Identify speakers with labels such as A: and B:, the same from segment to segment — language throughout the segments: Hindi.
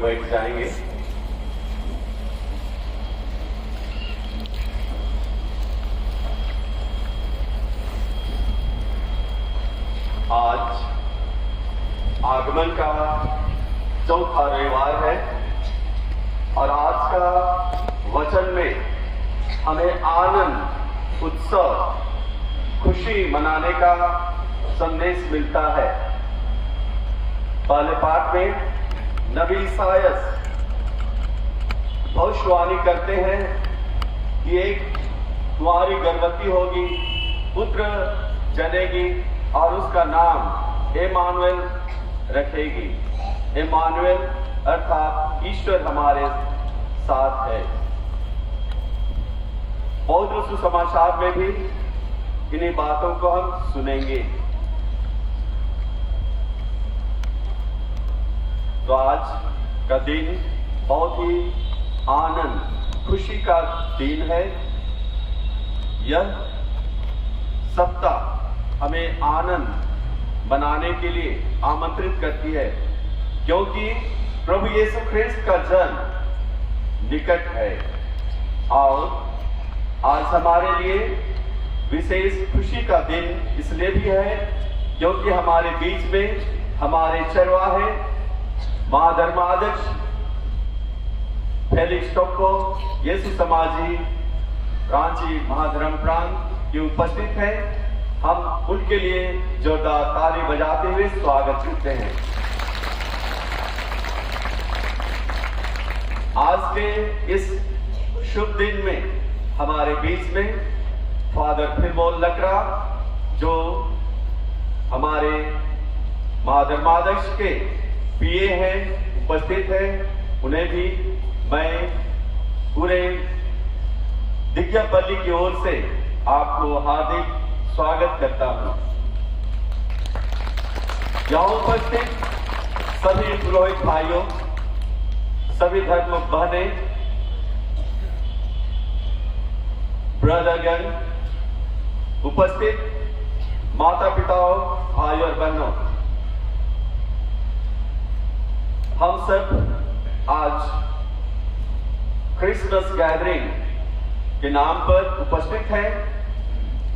A: बैठ जाएंगे। आज आगमन का चौथा रविवार है और आज का वचन में हमें आनंद, उत्सव, खुशी मनाने का संदेश मिलता है। पहले पाठ में नबी इसायास भविष्यवाणी करते हैं कि एक कुंवारी गर्भवती होगी, पुत्र जनेगी और उसका नाम इम्मानुएल रखेगी। इम्मानुएल अर्थात ईश्वर हमारे साथ है। पवित्र सुसमाचार में भी इन्हीं बातों को हम सुनेंगे। तो आज का दिन बहुत ही आनंद, खुशी का दिन है। यह सप्ताह हमें आनंद बनाने के लिए आमंत्रित करती है, क्योंकि प्रभु यीशु ख्रिस्त का जन्म निकट है। और आज हमारे लिए विशेष खुशी का दिन इसलिए भी है क्योंकि हमारे बीच में हमारे चरवाहे महाधर्माध्यक्ष फेलिक्स टोप्पो यीशु समाजी रांची महाधर्म प्रांत की उपस्थित है। हम उनके लिए जोरदार ताली बजाते हुए स्वागत करते हैं। आज के इस शुभ दिन में हमारे बीच में फादर फिरमोन लकड़ा, जो हमारे महाधर्माध्यक्ष के पीए हैं, उपस्थित है। उन्हें भी मैं पूरे दिग्यापल्ली की ओर से आपको हार्दिक स्वागत करता हूं। यहां उपस्थित सभी पुरोहित भाइयों, सभी धर्म बहनें, ब्रदरगण, उपस्थित माता पिताओं, भाई और बहनों, हम सब आज क्रिसमस गैदरिंग के नाम पर उपस्थित हैं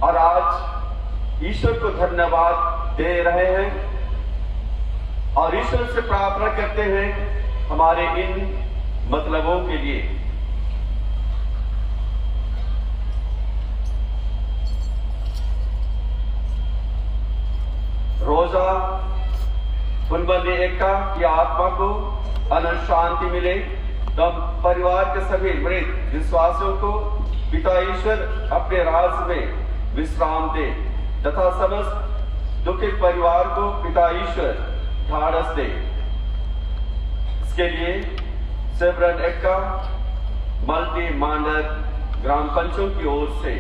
A: और आज ईश्वर को धन्यवाद दे रहे हैं और ईश्वर से प्रार्थना करते हैं हमारे इन मतलबों के लिए। रोजा फुलबंदी एका की आत्मा को अनंत शांति मिले, तो हम परिवार के सभी मृत विश्वासियों को पिता ईश्वर अपने राज में विश्राम दे तथा समस्त दुखित परिवार को पिता ईश्वर ढाढ़स दे। इसके लिए सेवरन एक्का मल्टी मांडर ग्राम पंचायत की ओर से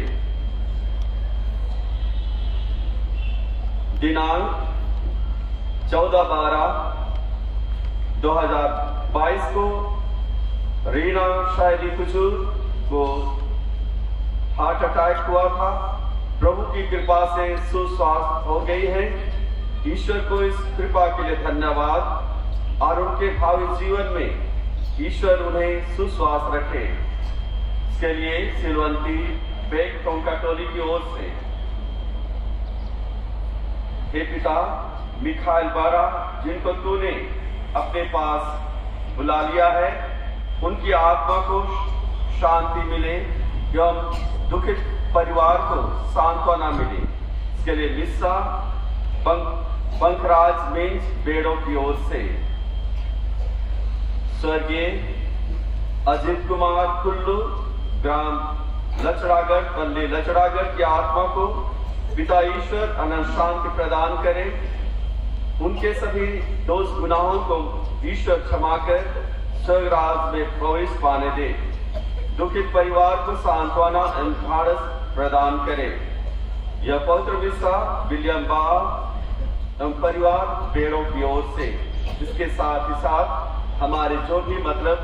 A: दिनांक 14/12/2022 को रीना शायली कुचूर को हार्ट अटैक हुआ था। प्रभु की कृपा से सुस्वास्थ्य हो गई है। ईश्वर को इस कृपा के लिए धन्यवाद और उनके भावी जीवन में ईश्वर उन्हें सुस्वास्थ्य रखे। इसके लिए सिलवंती बेग टोंका टोली की ओर से हे पिता मिखाइल बारा, जिनको तूने अपने पास बुला लिया है, उनकी आत्मा को शांति मिले एवं दुखित परिवार को सांत्वना मिले। इसके लिए मिस्सा पंखराज मेंस बेड़ों की ओर से स्वर्गीय अजित कुमार कुल्लू ग्राम लचड़ागढ़ पल्ली लचड़ागढ़ की आत्मा को पिता ईश्वर अनंत शांति प्रदान करे। उनके सभी दोष गुनाहों को ईश्वर क्षमा कर स्वर्गराज में प्रवेश पाने दे। दुखित परिवार को सांत्वना एवं ढाढ़स प्रदान करे। यह पवित्र मिस्सा विलियम बा एवं परिवार बेड़ों की ओर से, इसके साथ ही साथ हमारे जो भी मतलब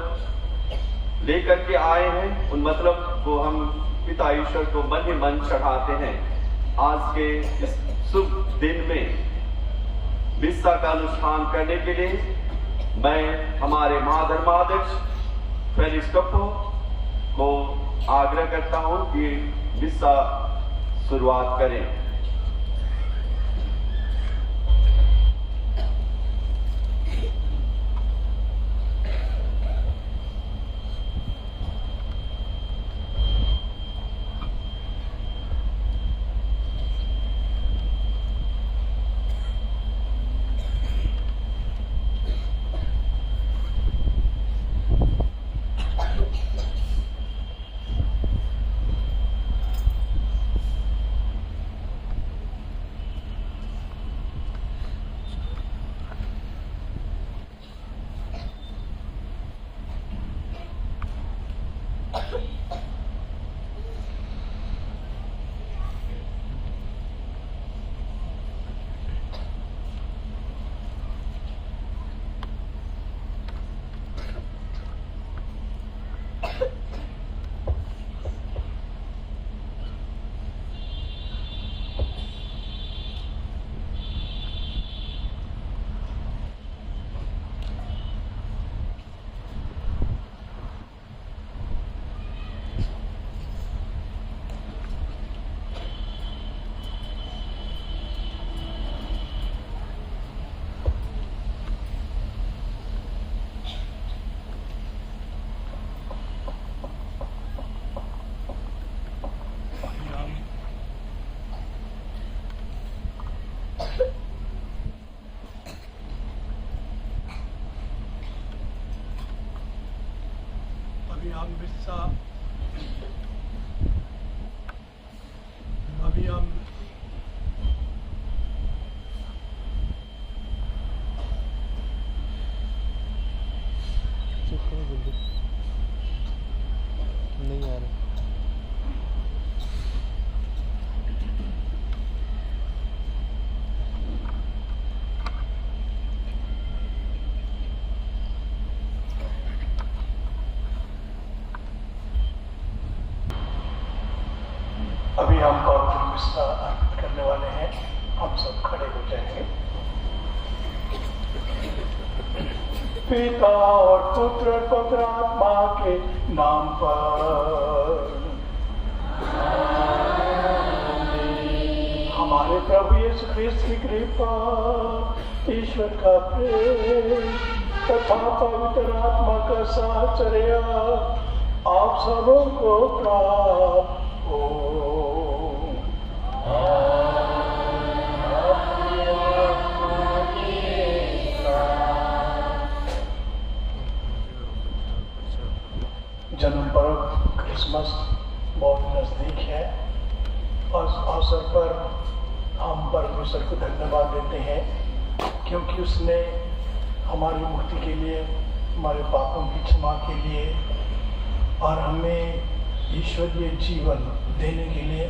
A: लेकर के आए हैं उन मतलब को हम पिता ईश्वर को मन ही मन चढ़ाते हैं। आज के इस शुभ दिन में मिस्सा का अनुष्ठान करने के लिए मैं हमारे महाधर्माध्यक्ष फेलिक्स कप्पो को आग्रह करता हूं कि मिस्सा शुरुआत करें।
B: अभी हम
C: नहीं आ रहा।
B: अभी हम पवित्र मिस्सा अर्पित करने वाले हैं। हम सब खड़े हो जाएंगे। पिता और पुत्र और पवित्र आत्मा के नाम पर हमारे प्रभु यीशु ख्रिस्त की कृपा, ईश्वर का प्रेम तथा पवित्र आत्मा का साहचर्य आप सबों को प्राप्त हो। जन्म पर्व क्रिसमस बहुत नज़दीक है और इस अवसर पर हम परमेश्वर को धन्यवाद देते हैं क्योंकि उसने हमारी मुक्ति के लिए, हमारे पापों की क्षमा के लिए और हमें ईश्वरीय जीवन देने के लिए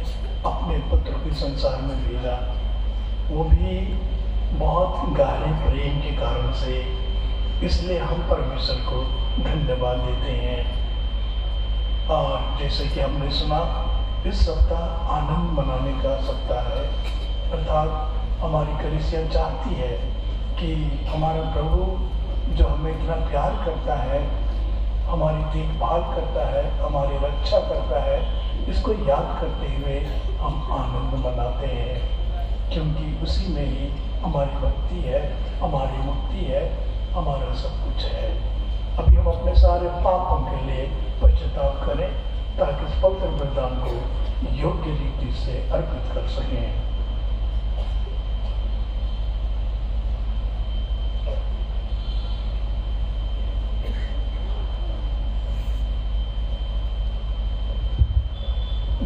B: अपने पुत्र को संसार में भेजा, वो भी बहुत गहरे प्रेम के कारण से। इसलिए हम परमेश्वर को धन्यवाद देते हैं। और जैसे कि हमने सुना, इस सप्ताह आनंद मनाने का सप्ताह है, अर्थात हमारी कलीसिया चाहती है कि हमारा प्रभु जो हमें इतना प्यार करता है, हमारी देखभाल करता है, हमारी रक्षा करता है, इसको याद करते हुए हम आनंद मनाते हैं क्योंकि उसी में ही हमारी भक्ति है, हमारी मुक्ति है, हमारा सब कुछ है। अभी हम अपने सारे पापों के लिए पश्चाताप करें ताकि इस पवित्र बलिदान को योग्य रीति से अर्पित कर सकें।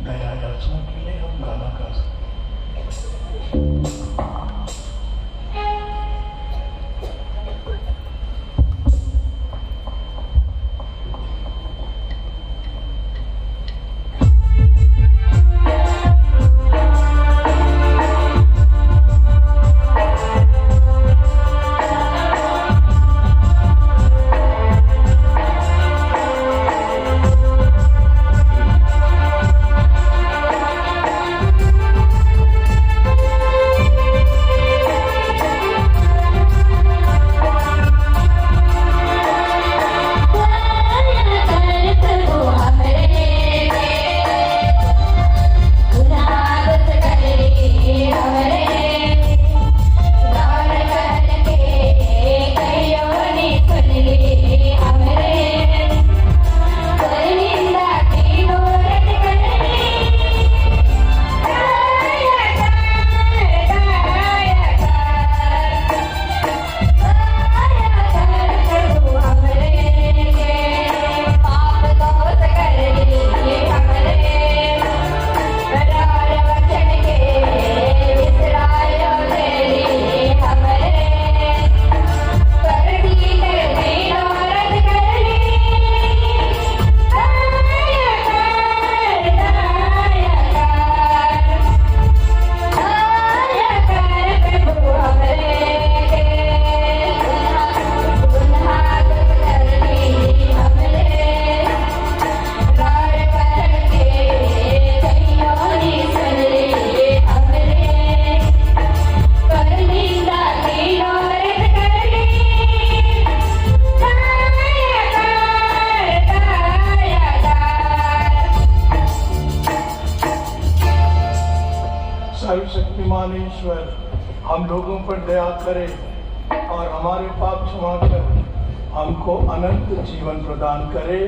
B: दया याचना के लिए हम गाना गा सकते हैं। हम लोगों पर दया करे और हमारे पाप क्षमा कर हमको अनंत जीवन प्रदान करे।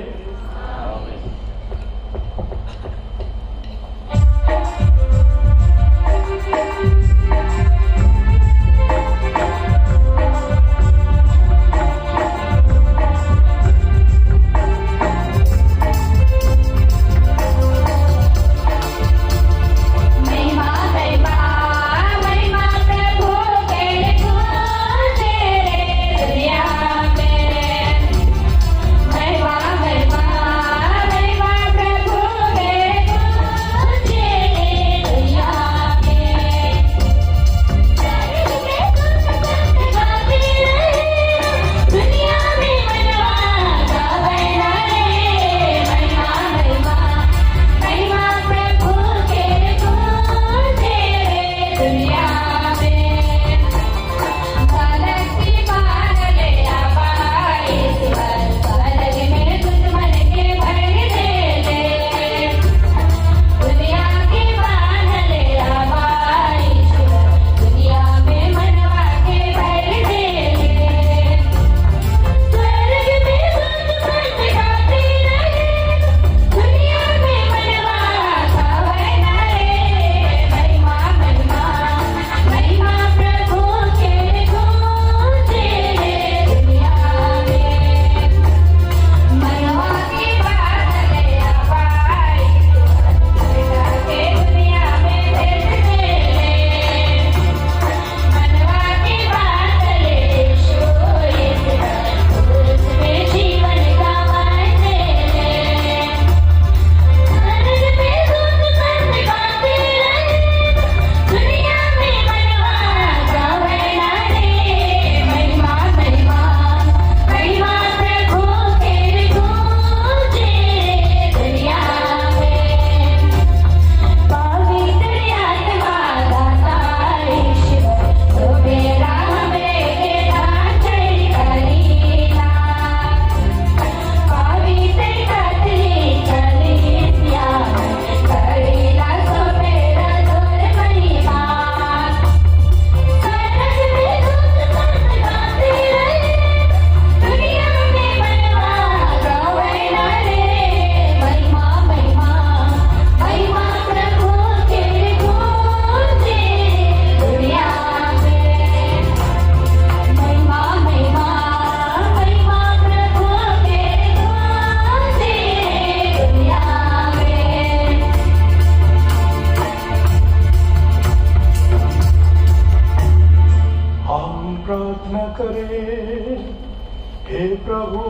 B: हे प्रभु,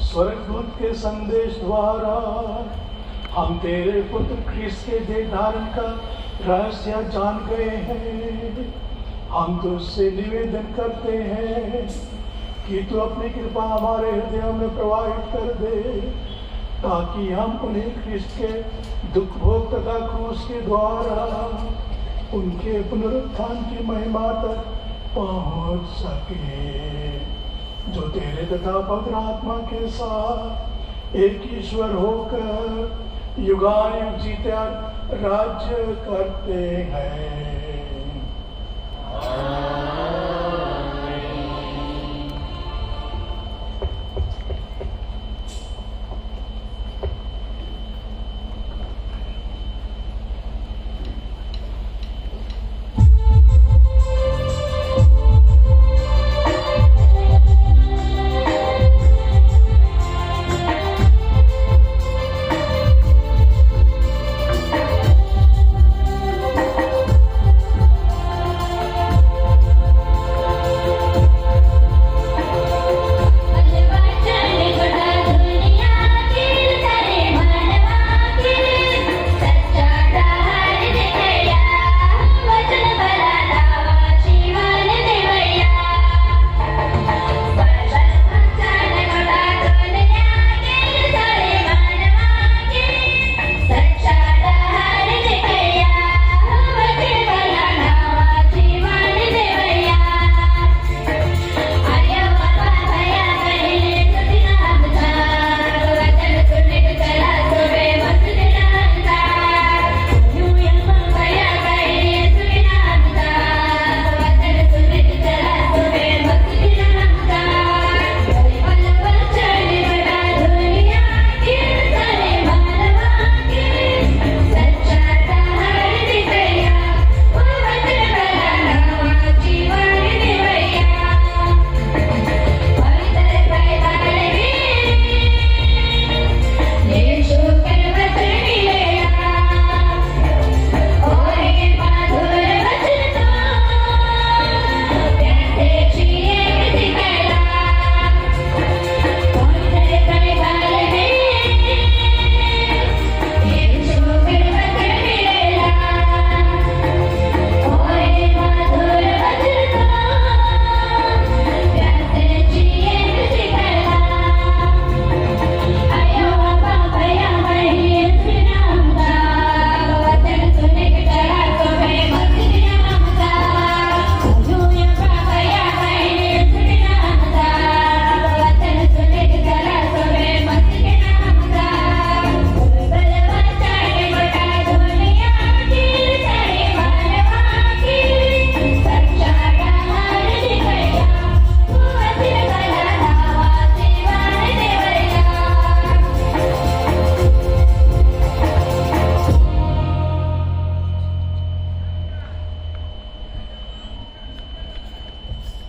B: स्वर्गदूत के संदेश द्वारा हम तेरे पुत्र ख्रीस्त के देह धारण का रहस्य जान गए हैं। हम तुझसे निवेदन करते हैं कि तू अपनी कृपा हमारे हृदयों में प्रवाहित कर दे, ताकि हम उन्हें ख्रीस्त के दुख भोग तथा क्रूस के द्वारा उनके पुनरुत्थान की महिमा तक पहुंच सके, जो तेरे तथा पवित्र आत्मा के साथ एक ईश्वर होकर युगानुयुग जीते राज्य करते हैं।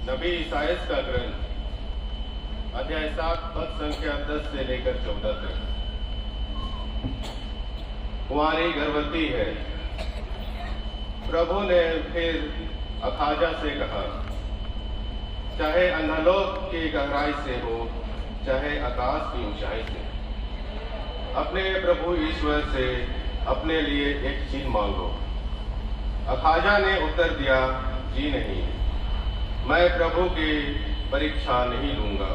D: नबी ईसाइयाह का ग्रंथ अध्याय 7 पद संख्या 10 से लेकर 14 तक। कुंवारी गर्भवती है। प्रभु ने फिर अखाजा से कहा, चाहे अंधलोक की गहराई से हो, चाहे आकाश की ऊंचाई से, अपने प्रभु ईश्वर से अपने लिए एक चिन्ह मांगो। अखाजा ने उत्तर दिया, जी नहीं, मैं प्रभु की परीक्षा नहीं लूंगा।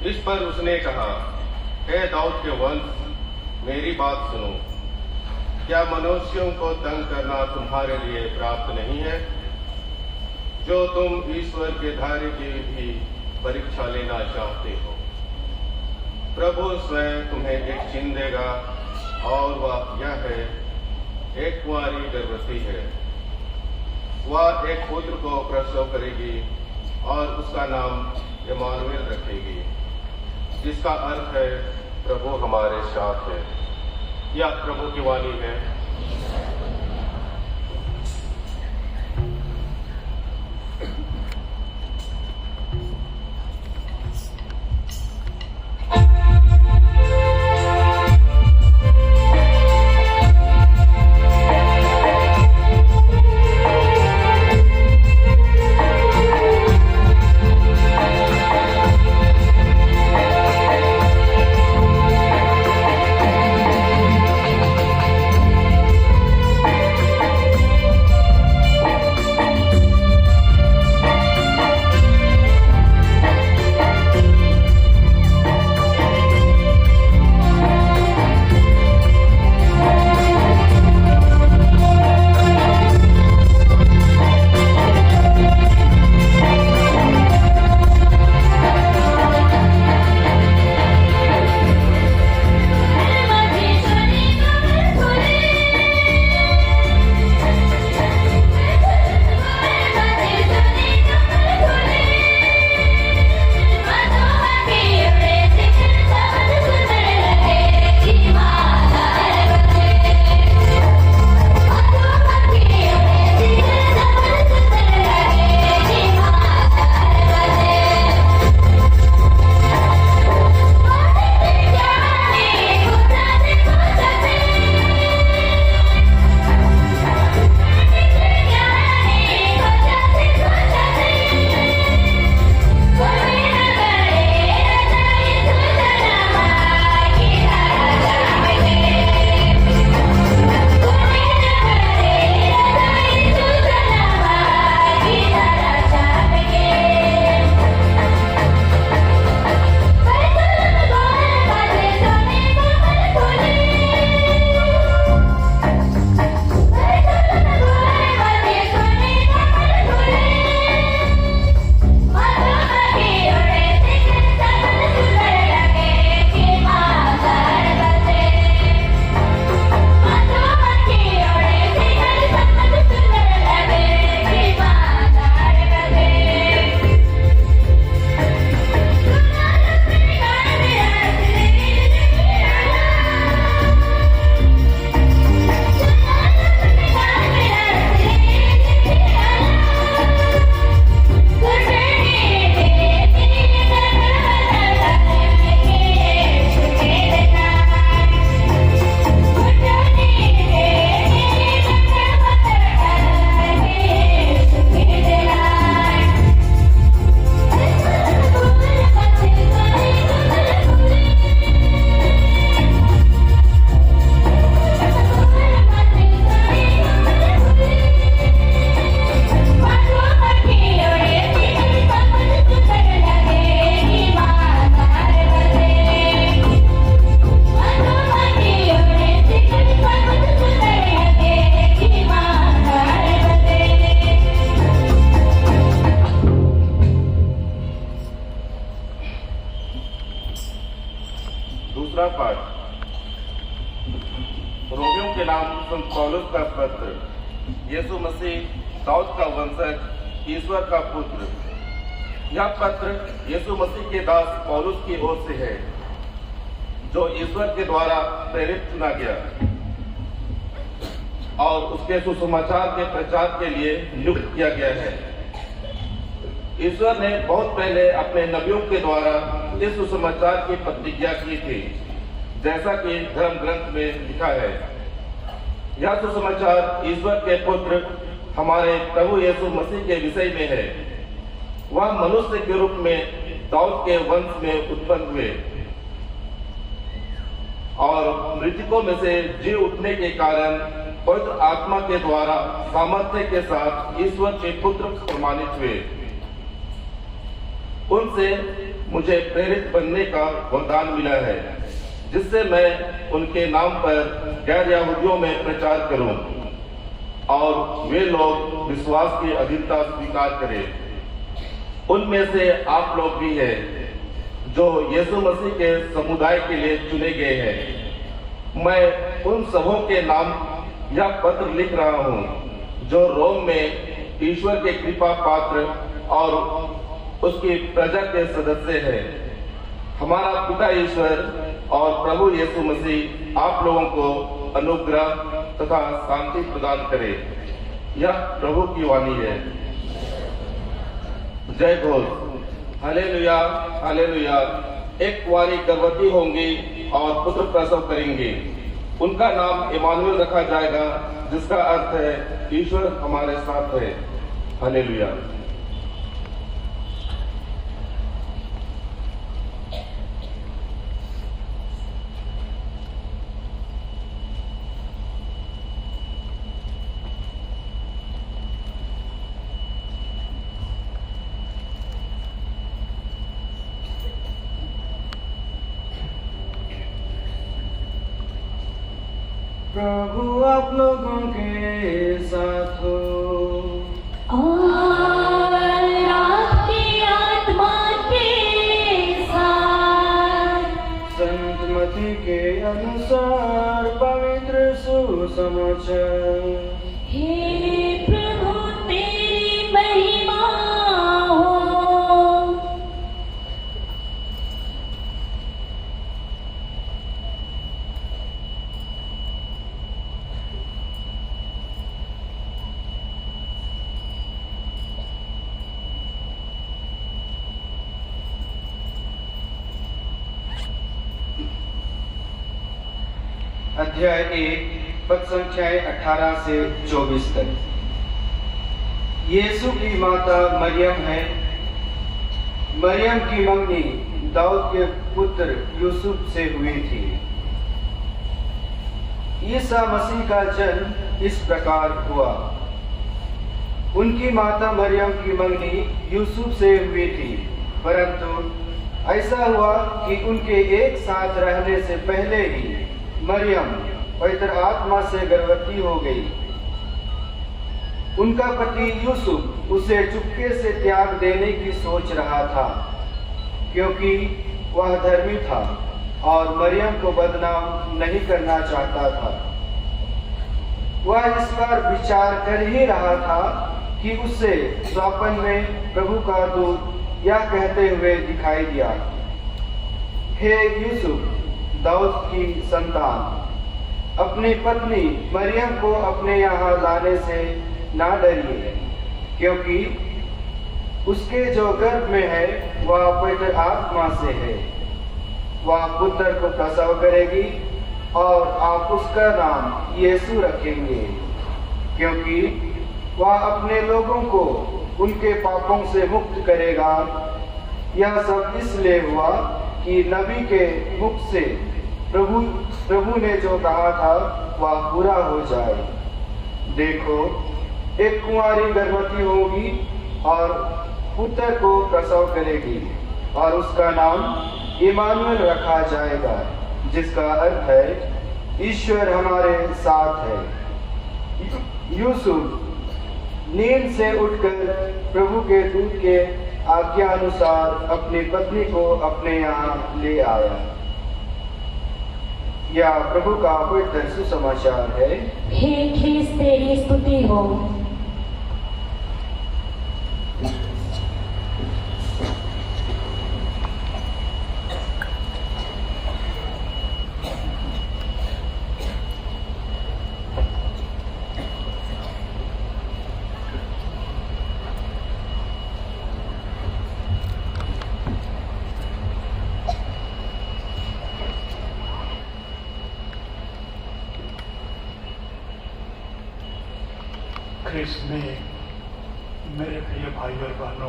D: इस पर उसने कहा, हे दाऊद के वंश, मेरी बात सुनो। क्या मनुष्यों को तंग करना तुम्हारे लिए प्राप्त नहीं है, जो तुम ईश्वर के धैर्य की भी परीक्षा लेना चाहते हो? प्रभु स्वयं तुम्हें एक चिन्ह देगा, और वह यह है, एक कुंवारी गर्भवती है, वह एक पुत्र को प्रसव करेगी और उसका नाम इम्मानुएल रखेगी, जिसका अर्थ है प्रभु हमारे साथ है। यह प्रभु की वाणी है। दूसरा पाठ, रोमियों के नाम संत पौलुस का पत्र। यीशु मसीह दाऊद का वंशज, ईश्वर का पुत्र। यह पत्र यीशु मसीह के दास पौलुस की ओर से है, जो ईश्वर के द्वारा प्रेरित चुना गया और उसके सुसमाचार के प्रचार के लिए नियुक्त किया गया है। ईश्वर ने बहुत पहले अपने नबियों के द्वारा इस सुसमाचार की प्रतिज्ञा की थी, जैसा कि धर्म ग्रंथ में लिखा है। यह सुसमाचार ईश्वर के पुत्र हमारे प्रभु यीशु मसीह के विषय में है। वह मनुष्य के रूप में दाऊद के वंश में उत्पन्न हुए और मृतकों में से जी उठने के कारण पवित्र आत्मा के द्वारा सामर्थ्य के साथ ईश्वर के पुत्र प्रमाणित हुए। उनसे मुझे प्रेरित बनने का वरदान मिला है, जिससे मैं उनके नाम पर गैर यहूदियों में प्रचार करूं और वे लोग विश्वास की अधीनता स्वीकार करें। उनमें से आप लोग भी हैं जो यीशु मसीह के समुदाय के लिए चुने गए हैं। मैं उन सबों के नाम यह पत्र लिख रहा हूं जो रोम में ईश्वर के कृपा पात्र और उसकी प्रजा के सदस्य हैं। हमारा पिता ईश्वर और प्रभु यीशु मसीह आप लोगों को अनुग्रह तथा शांति प्रदान करे। यह प्रभु की वाणी है। जय घोष। Hallelujah, hallelujah. एक कुंवारी गर्भवती होंगी और पुत्र प्रसव करेंगी। उनका नाम इमानुएल रखा जाएगा, जिसका अर्थ है ईश्वर हमारे साथ है। हालेलुया।
E: प्रभु आप लोगों के साथ हो
F: और आपकी आत्मा के साथ।
E: संत मत्ती के अनुसार पवित्र सुसमाचार।
F: हे प्रभु तेरी महिमा हो।
E: अध्याय 1 पद संख्याएं 18 से 24 तक। यीशु की माता मरियम है। मरियम की मंगनी दाऊद के पुत्र यूसुफ से हुई थी। ईसा मसीह का जन्म इस प्रकार हुआ। उनकी माता मरियम की मंगनी यूसुफ से हुई थी, परंतु ऐसा हुआ कि उनके एक साथ रहने से पहले ही मरियम पवित्र आत्मा से गर्भवती हो गई। उनका पति यूसुफ उसे चुपके से त्याग देने की सोच रहा था, क्योंकि वह धर्मी था और मरियम को बदनाम नहीं करना चाहता था। वह इस पर विचार कर ही रहा था कि उसे स्वप्न में प्रभु का दूत यह कहते हुए दिखाई दिया, हे यूसुफ, दाऊद की संतान, अपनी पत्नी मरियम को अपने यहाँ लाने से ना डरिए, क्योंकि उसके जो गर्भ में है वह पवित्र आत्मा से है। वह पुत्र को प्रसव करेगी और आप उसका नाम यीशु रखेंगे, क्योंकि वह अपने लोगों को उनके पापों से मुक्त करेगा। यह सब इसलिए हुआ कि नबी के मुख से प्रभु ने जो कहा था वह पूरा हो जाए। देखो, एक कुंवारी गर्भवती होगी और पुत्र को प्रसव करेगी और उसका नाम इमानुएल रखा जाएगा, जिसका अर्थ है ईश्वर हमारे साथ है। यूसुफ नींद से उठकर प्रभु के दूत के आज्ञा अनुसार अपनी पत्नी को अपने यहाँ ले आया। यह प्रभु का पवित्र सुसमाचार है।
F: हे ख्रीस्त तेरी स्तुति हो।
B: ख्रीस्त में मेरे प्रिय भाई और बहनों,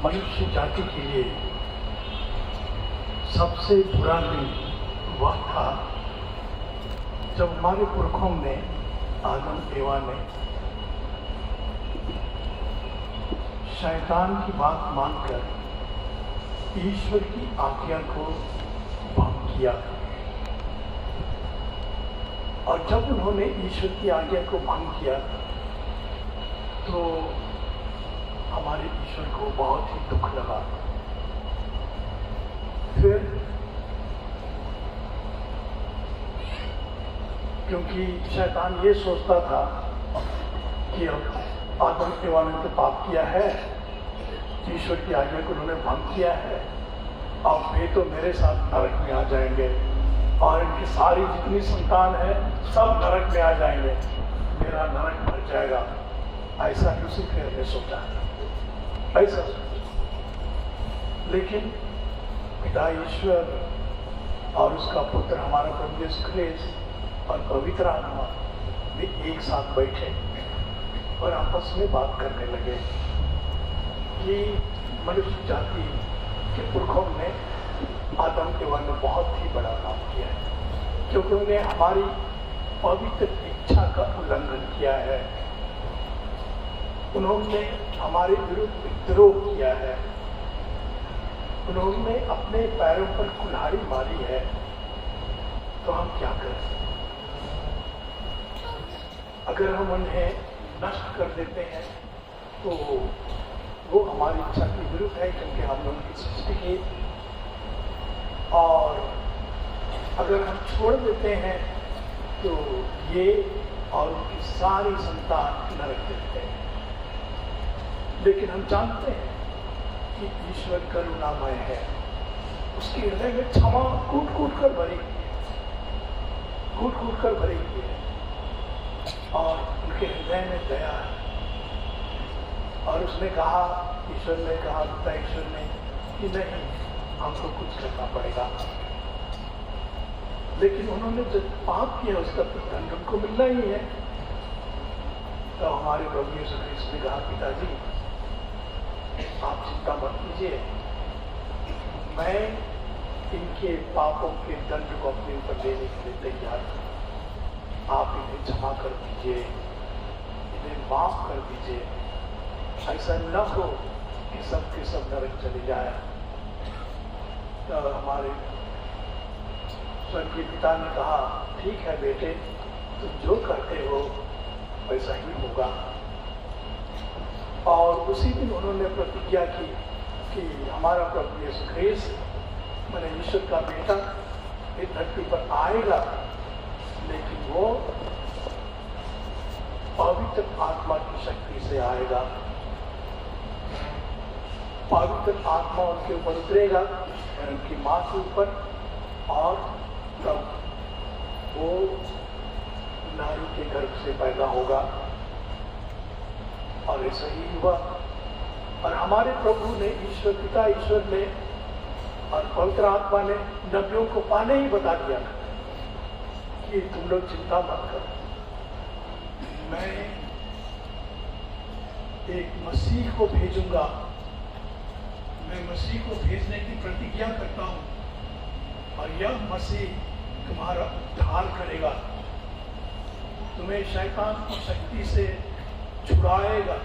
B: मनुष्य जाति के लिए सबसे बुरा दिन वह था जब हमारे पुरखों ने, आदम एवा ने शैतान की बात मानकर ईश्वर की आज्ञा को भंग किया। और जब उन्होंने ईश्वर की आज्ञा को भंग किया तो हमारे ईश्वर को बहुत ही दुख लगा। फिर क्योंकि शैतान ये सोचता था कि अब आदम एवा ने तो पाप किया है, ईश्वर की आज्ञा को उन्होंने भंग किया है, अब वे तो मेरे साथ नरक में आ जाएंगे और इनकी सारी जितनी संतान है सब नरक में आ जाएंगे, मेरा नरक भर जाएगा। ऐसा लूसीफर ने सोचा, ऐसा सोचा। लेकिन पिता ईश्वर और उसका पुत्र हमारा प्रभु यीशु ख्रीस्त और पवित्र आत्मा वे एक साथ बैठे और आपस में बात करने लगे कि मनुष्य जाति के पुरखों ने, आदम एवा ने बहुत ही बड़ा काम किया है, क्योंकि उन्होंने हमारी पवित्र इच्छा का उल्लंघन किया है, उन्होंने हमारे विरुद्ध विद्रोह किया है, उन्होंने अपने पैरों पर कुल्हाड़ी मारी है। तो हम क्या करें? अगर हम उन्हें नष्ट कर देते हैं तो वो हमारी इच्छा के विरुद्ध है, क्योंकि हमने उनकी सृष्टि की। और अगर हम छोड़ देते हैं तो ये और उनकी सारी संतान नरक देते हैं। लेकिन हम जानते हैं कि ईश्वर करुणामय है, उसके हृदय में क्षमा कूट कूट कर भरी हुई है, कूट कूट कर भरी हुई है, और उनके हृदय में दया है। और उसने कहा, ईश्वर ने कहा, पिता ईश्वर ने, कि नहीं, हमको कुछ करना पड़ेगा। लेकिन उन्होंने जब पाप किया उसका तो दंड उनको मिलना ही है। तो हमारे प्रभु यीशु ख्रीस्त ने कहा, पिताजी आप चिंता मत कीजिए, मैं इनके पापों के दंड को अपने ऊपर लेने के लिए तैयार हूं। आप इन्हें क्षमा कर दीजिए, इन्हें माफ कर दीजिए। ऐसा न हो कि सब के सब नरक चले जाए। तो हमारे स्वर्गीय पिता ने कहा, ठीक है बेटे, तुम जो करते हो वैसा ही होगा। और उसी दिन उन्होंने प्रतिज्ञा की कि हमारा प्रभु यीशु ख्रीस्त, मैंने ईश्वर का बेटा, इस धरती पर आएगा, लेकिन वो पवित्र आत्मा की शक्ति से आएगा। पवित्र आत्मा उनके ऊपर उतरेगा, उनकी माँ के ऊपर, और तब वो नारी के गर्भ से पैदा होगा। और ऐसा ही हुआ। और हमारे प्रभु ने, ईश्वर पिता ईश्वर ने और पवित्र आत्मा ने नबियों को पहले ही बता दिया कि तुम लोग चिंता मत करो, मैं एक मसीह को भेजूंगा, मैं मसीह को भेजने की प्रतिज्ञा करता हूं, और यह मसीह तुम्हारा उद्धार करेगा, तुम्हें शैतान की शक्ति से छुड़ाएगा,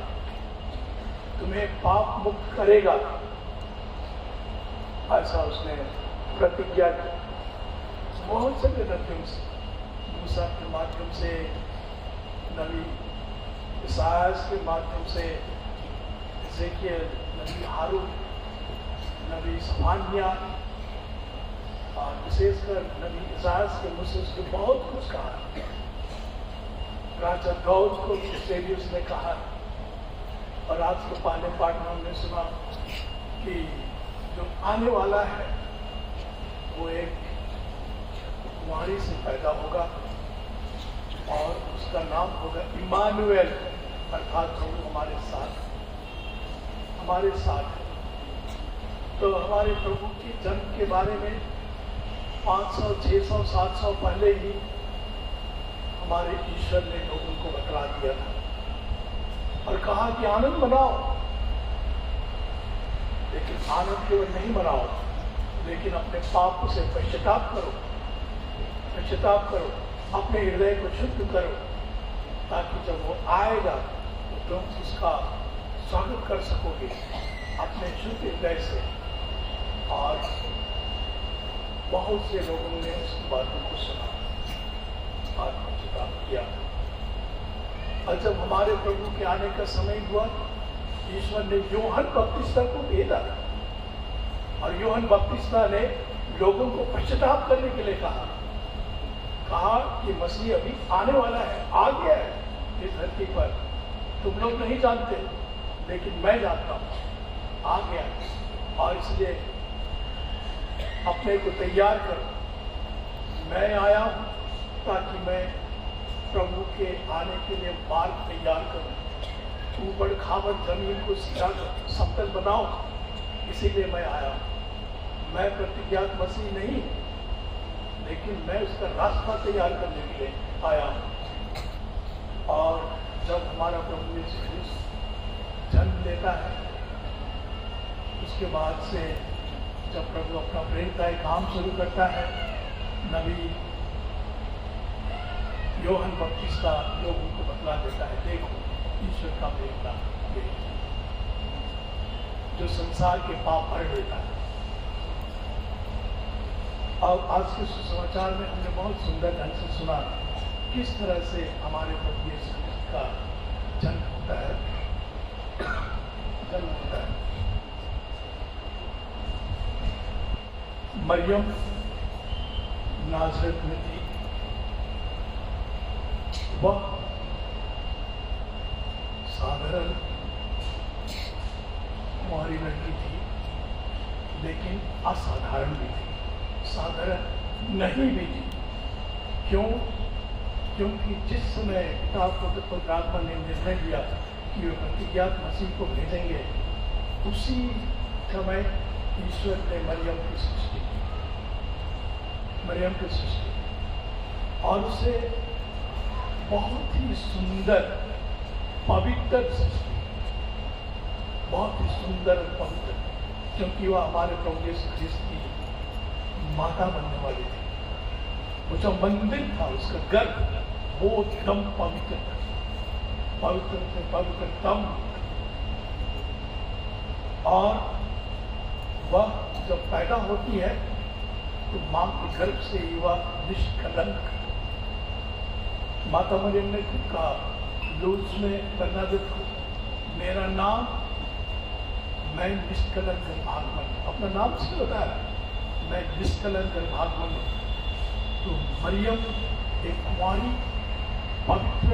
B: तुम्हें पाप मुक्त करेगा। ऐसा उसने प्रतिज्ञा की। बहुत से नबियों से, मूसा के माध्यम से, नबी इसायास के माध्यम से, एजेकियल, नबी हारून, नबी सफानिया, और विशेषकर नबी इसायास के मुझसे उसने बहुत कुछ कहा। राजा दाऊद को सेल्यूस ने कहा, और आज के पहले पाठ में हमने सुना कि जो आने वाला है वो एक कुंवारी से पैदा होगा और उसका नाम होगा इमानुएल, अर्थात प्रभु हमारे साथ, हमारे साथ है। तो हमारे प्रभु के जन्म के बारे में 500, 600, 700 पहले ही हमारे ईश्वर ने लोगों को बतला दिया था और कहा कि आनंद मनाओ, लेकिन आनंद केवल नहीं मनाओ, लेकिन अपने पाप से पश्चाताप करो, अपने हृदय को शुद्ध करो, ताकि जब वो आएगा तो तुम उसका स्वागत कर सकोगे अपने शुद्ध हृदय से। और बहुत से लोगों ने उस बातों को सुना और पश्चाताप किया। और जब हमारे प्रभु के आने का समय हुआ, ईश्वर ने यूहन्ना बपतिस्मा को भेजा और यूहन्ना बपतिस्मा ने लोगों को पश्चाताप करने के लिए कहा कि मसीह अभी आने वाला है, आ गया है इस धरती पर, तुम लोग नहीं जानते लेकिन मैं जानता हूं, आ गया है। और इसलिए अपने को तैयार करो। मैं आया हूं ताकि मैं प्रभु के आने के लिए मार्ग तैयार करूं, ऊबड़ खाबड़ जमीन को सीधा समतल बनाओ, इसीलिए मैं आया हूं। मैं प्रतिज्ञात मसीह नहीं, लेकिन मैं उसका रास्ता तैयार करने के लिए आया हूं। और जब हमारा प्रभु यीशु ख्रिस्त जन्म लेता है, उसके बाद से जब प्रभु अपना प्रेम का एक काम शुरू करता है, नबी यूहन्ना बपतिस्मा लोगों को बतला देता है, देखो ईश्वर का बेटा जो संसार के पाप भर देता है। और आज के सुसमाचार में हमने बहुत सुंदर ढंग से सुना किस तरह से हमारे प्रभु यीशु ख्रिस्त का जन्म होता है। मरियम नाज़रेत में थी, वह साधारण कुंवारी लड़की थी, लेकिन असाधारण भी थी, साधारण नहीं भी थी। क्यों? क्योंकि जिस समय पिता पवित्र आत्मा ने निर्णय लिया कि वे प्रतिज्ञात मसीह को भेजेंगे, उसी समय ईश्वर ने मरियम की सृष्टि की, और उसे बहुत ही सुंदर पवित्र सृष्टि, बहुत ही सुंदर पवित्र, क्योंकि वह हमारे प्रभु यीशु ख्रिस्त की माता बनने वाली थी। वो जो मंदिर था, उसका गर्भ, वो एकदम पवित्र था, पवित्र से पवित्रतम। और वह जब पैदा होती है तो मां के गर्भ से ही वह निष्कलंक। माता मरियम ने खुद कहा लूज में बरनादेत को, मेरा नाम, मैं निष्कलंक गर्भागमन, अपना नाम से बताया, मैं निष्कलंक गर्भागमन। तो मरियम एक कुंवारी पवित्र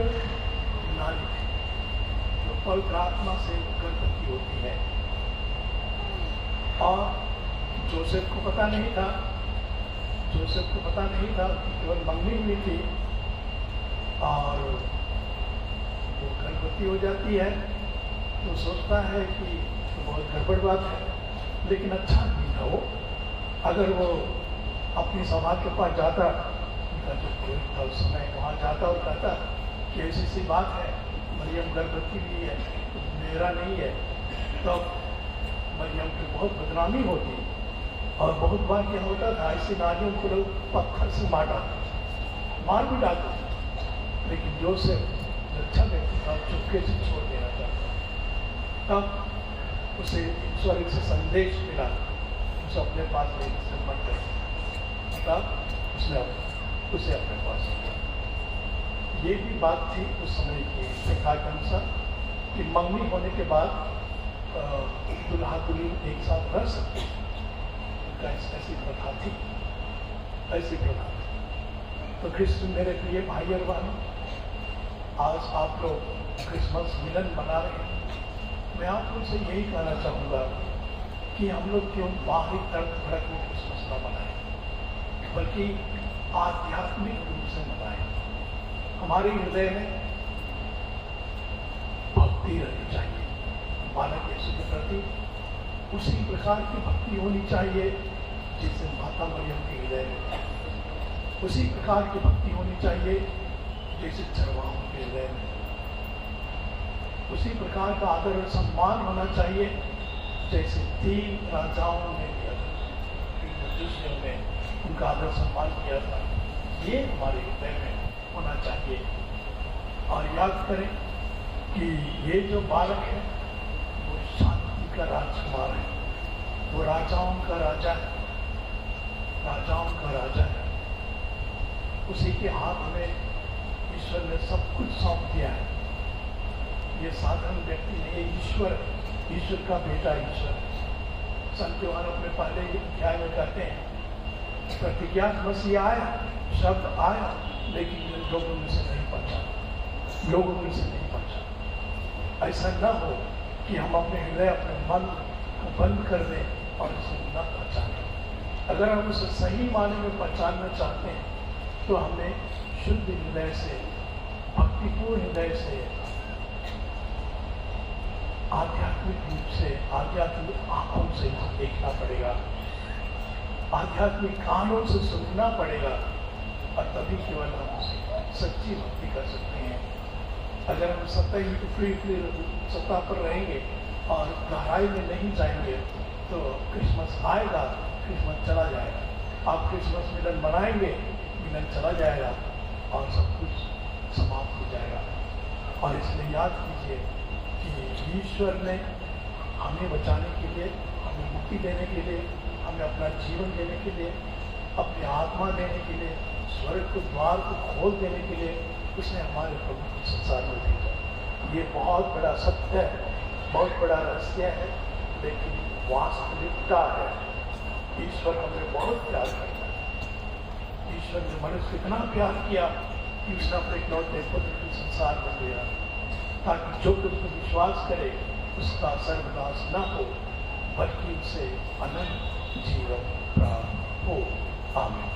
B: नारी थी, जो पवित्र आत्मा से गर्भवती होती है। और जोसेफ को पता नहीं था, कि केवल मंगनी हुई थी और वो गर्भवती हो जाती है। तो सोचता है कि तो बहुत गड़बड़ बात है, लेकिन अच्छा नहीं था वो। अगर वो अपनी समाज के पास जाता, जो पुरोहित था उस समय, वहाँ जाता और कहता कि ऐसी सी बात है, मरियम गर्भवती भी है, मेरा नहीं है, तो मरियम की बहुत बदनामी होती। और बहुत बार क्या होता था, ऐसी नारियों को लोग पत्थर से मार भी डालते थे। लेकिन जोसेफ अच्छा व्यक्ति था, चुपके से छोड़ देना चाहता। तब उसे ईश्वर से संदेश मिला, उसे अपने पास लेने से मन कर, तब उसने उसे अपने पास लिया। ये भी बात थी उस समय की प्रथा के अनुसार कि मंगनी होने के बाद दुल्हा दुल्हन एक साथ रह सकते, ऐसी प्रथा थी, ऐसी प्रथा थी। तो क्रिश्चियन मेरे प्रिय भाई और बहनों, आज आप लोग क्रिसमस मिलन मना रहे हैं। मैं आप लोग से यही कहना चाहूँगा कि हम लोग क्यों बाहरी तर्क भड़क में क्रिसमस न मनाएं, बल्कि आध्यात्मिक रूप से मनाएं। हमारे हृदय में भक्ति रहनी चाहिए, बालक यीशु के प्रति उसी प्रकार की भक्ति होनी चाहिए जिसे माता मरियम के हृदय में, उसी प्रकार की भक्ति होनी चाहिए जैसे चरवाहों के हृदय में, उसी प्रकार का आदर और सम्मान होना चाहिए जैसे 3 राजाओं ने किया था, 3 मनुष्यों ने उनका आदर सम्मान किया था। ये हमारे हृदय में होना चाहिए। और याद करें कि ये जो बालक है वो शांति का राजकुमार है, वो राजाओं का राजा है, राजाओं का राजा है। उसी के हाथ में ईश्वर ने सब कुछ सौंप दिया है। ये साधारण व्यक्ति नहीं, ये ईश्वर है, ईश्वर का बेटा ईश्वर है। संत यूहन्ना अपने पहले अध्याय में कहते हैं प्रतिज्ञात मसीह आया, शब्द आया, लेकिन लोगों में से नहीं पहुंचा, लोगों में से नहीं पहुंचा। ऐसा न हो कि हम अपने हृदय, अपने मन को बंद कर दें और उसे न पहचानें। अगर हम उसे सही माने में पहचानना चाहते हैं तो हमें शुद्ध हृदय से, भक्तिपूर्ण हृदय से, आध्यात्मिक रूप से, आध्यात्मिक आंखों से देखना पड़ेगा, आध्यात्मिक कानों से सुनना पड़ेगा, और तभी केवल हम सच्ची भक्ति कर सकते हैं। अगर हम ऊपरी सत्ता पर रहेंगे और गहराई में नहीं जाएंगे तो क्रिसमस आएगा, क्रिसमस चला जाएगा। आप क्रिसमस मिलन मनाएंगे, मिलन चला जाएगा और सब कुछ समाप्त हो जाएगा। और इसलिए याद कीजिए कि ईश्वर ने हमें बचाने के लिए, हमें मुक्ति देने के लिए, हमें अपना जीवन देने के लिए, अपनी आत्मा देने के लिए, स्वर्ग के द्वार को खोल देने के लिए उसने हमारे प्रभु को संसार में भेजा। ये बहुत बड़ा सत्य है, बहुत बड़ा रहस्य है, लेकिन वास्तविकता है। ईश्वर हमें बहुत प्यार करता है। ईश्वर ने मनुष्य को इतना प्यार किया कि उसने अपने इकलौते पुत्र को संसार में दिया, ताकि जो कुछ विश्वास करे उसका सर्वनाश न हो, बल्कि उसे अनंत जीवन प्राप्त हो। आमीन।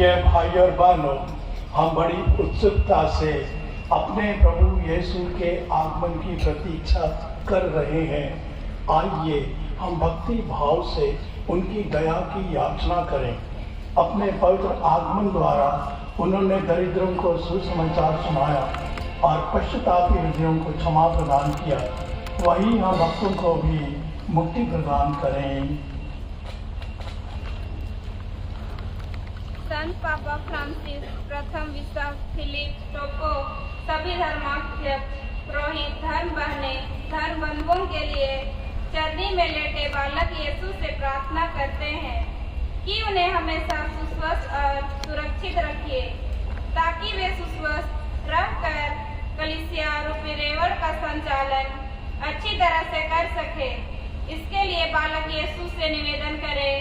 B: प्रिय भाई और बहनों, हम बड़ी उत्सुकता से अपने प्रभु यीशु के आगमन की प्रतीक्षा कर रहे हैं। आइए हम भक्ति भाव से उनकी दया की याचना करें। अपने पवित्र आगमन द्वारा उन्होंने दरिद्रों को सुसमाचार सुनाया और पश्चातापी हृदयों को क्षमा प्रदान किया। वही हम भक्तों को भी मुक्ति प्रदान करें।
G: संत पापा फ्रांसिस, प्रथम बिशप फिलिप टोको, सभी धर्माध्यक्ष, पुरोहित, धर्म बहने, धर्म बंधुओं के लिए चरनी में लेटे बालक यीशु से प्रार्थना करते हैं कि उन्हें हमेशा सुस्वस्थ और सुरक्षित रखिए, ताकि वे सुस्वस्थ रहकर कलीसिया रूपी रेवड़ का संचालन अच्छी तरह से कर सके। इसके लिए बालक यीशु से निवेदन करें।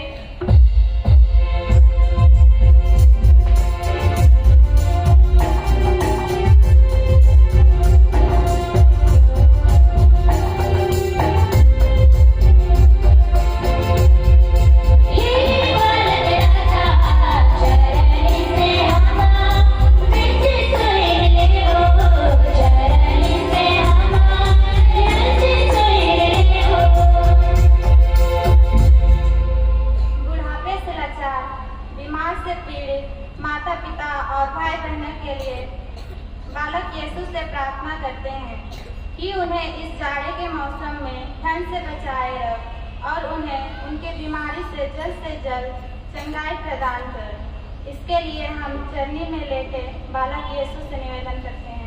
G: कि उन्हें इस जाड़े के मौसम में ठंड से बचाए रख और उन्हें उनके बीमारी से जल्द चंगाई प्रदान कर। इसके लिए हम चरनी में लेके बालक यीशु से निवेदन करते हैं।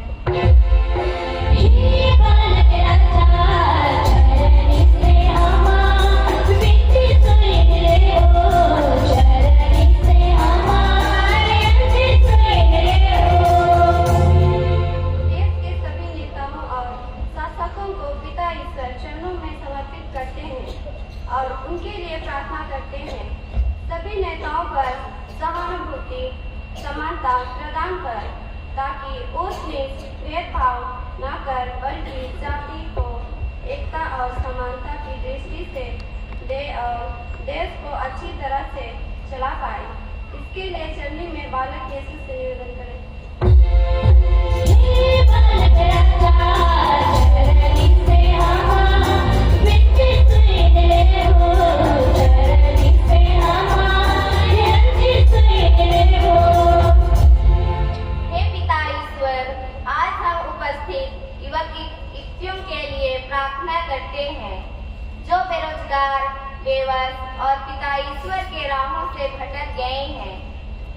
G: और उनके लिए प्रार्थना करते हैं। सभी नेताओं पर सहानुभूति, समानता प्रदान कर, ताकि ऊंच नीच भेदभाव न कर, बल्कि जाति को एकता और समानता की दृष्टि से दे और देश को अच्छी तरह से चला पाए। इसके लिए चरनी में बालक यीशु से निवेदन करें। करते हैं जो बेरोजगार, बेबस और पिता ईश्वर के राहों से भटक गए हैं।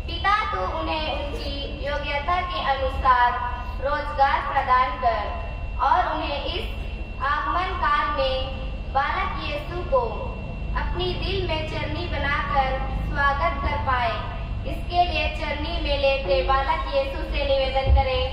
G: पिता तो उन्हें उनकी योग्यता के अनुसार रोजगार प्रदान कर और उन्हें इस आगमन काल में बालक यीशु को अपनी दिल में चरनी बनाकर स्वागत कर पाए। इसके लिए चरनी में लेटे बालक यीशु से निवेदन करें।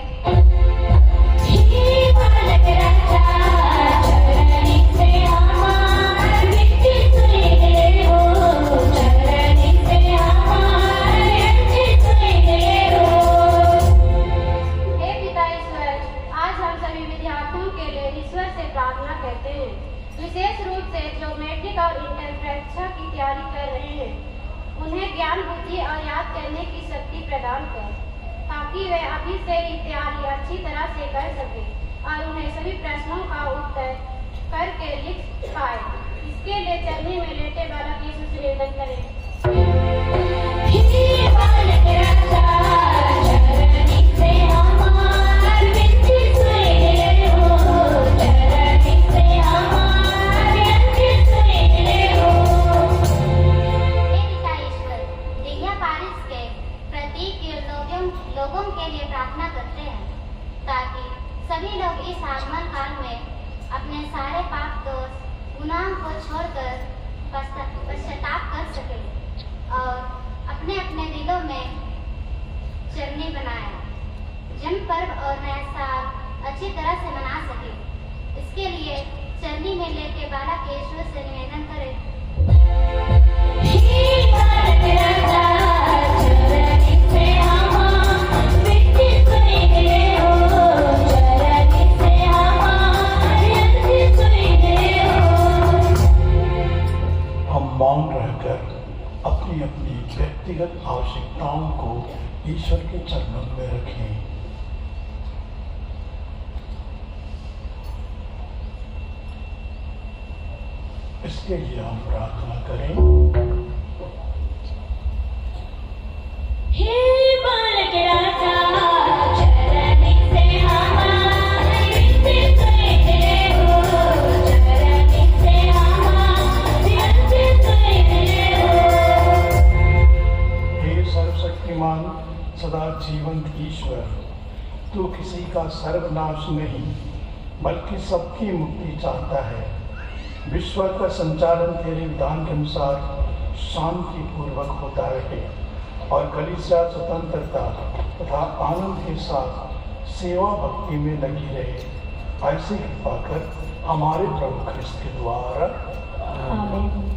G: विशेष रूप से जो मैट्रिक और इंटर परीक्षा की तैयारी कर रहे हैं, उन्हें ज्ञान, बुद्धि और याद करने की शक्ति प्रदान कर, ताकि वे अभी से ही तैयारी अच्छी तरह से कर सके और उन्हें सभी प्रश्नों का उत्तर करके लिख पाए। इसके लिए चरनी में लेटे बालक यीशु से निवेदन करें।
H: लोगों के लिए प्रार्थना करते हैं ताकि सभी लोग इस आगमन काल में अपने सारे पाप दोष गुनाह को छोड़कर पश्चाताप कर सके और अपने अपने दिलों में चरनी बनाए, जन्म पर्व और नया साल अच्छी तरह से मना सके। इसके लिए चरनी में लेके बालक यीशु से निवेदन करें।
B: मौन रहकर अपनी अपनी व्यक्तिगत आवश्यकताओं को ईश्वर के चरणों में रखें। इसके लिए हम प्रार्थना करें।
F: हे बालक राजा, चरण से हमारी विनती करते हो, चरण से हमारी विनती करते हो।
B: हे सर्वशक्तिमान सदा जीवंत ईश्वर, तू किसी का सर्वनाश नहीं बल्कि सबकी मुक्ति चाहता है। विश्व का संचालन तेरे विधान के अनुसार शांति पूर्वक होता रहे और कलीसिया स्वतंत्रता तथा आनंद के साथ सेवा भक्ति में लगी रहे। ऐसी कृपा कर हमारे प्रभु ख्रिस्त के द्वारा।
F: आमीन।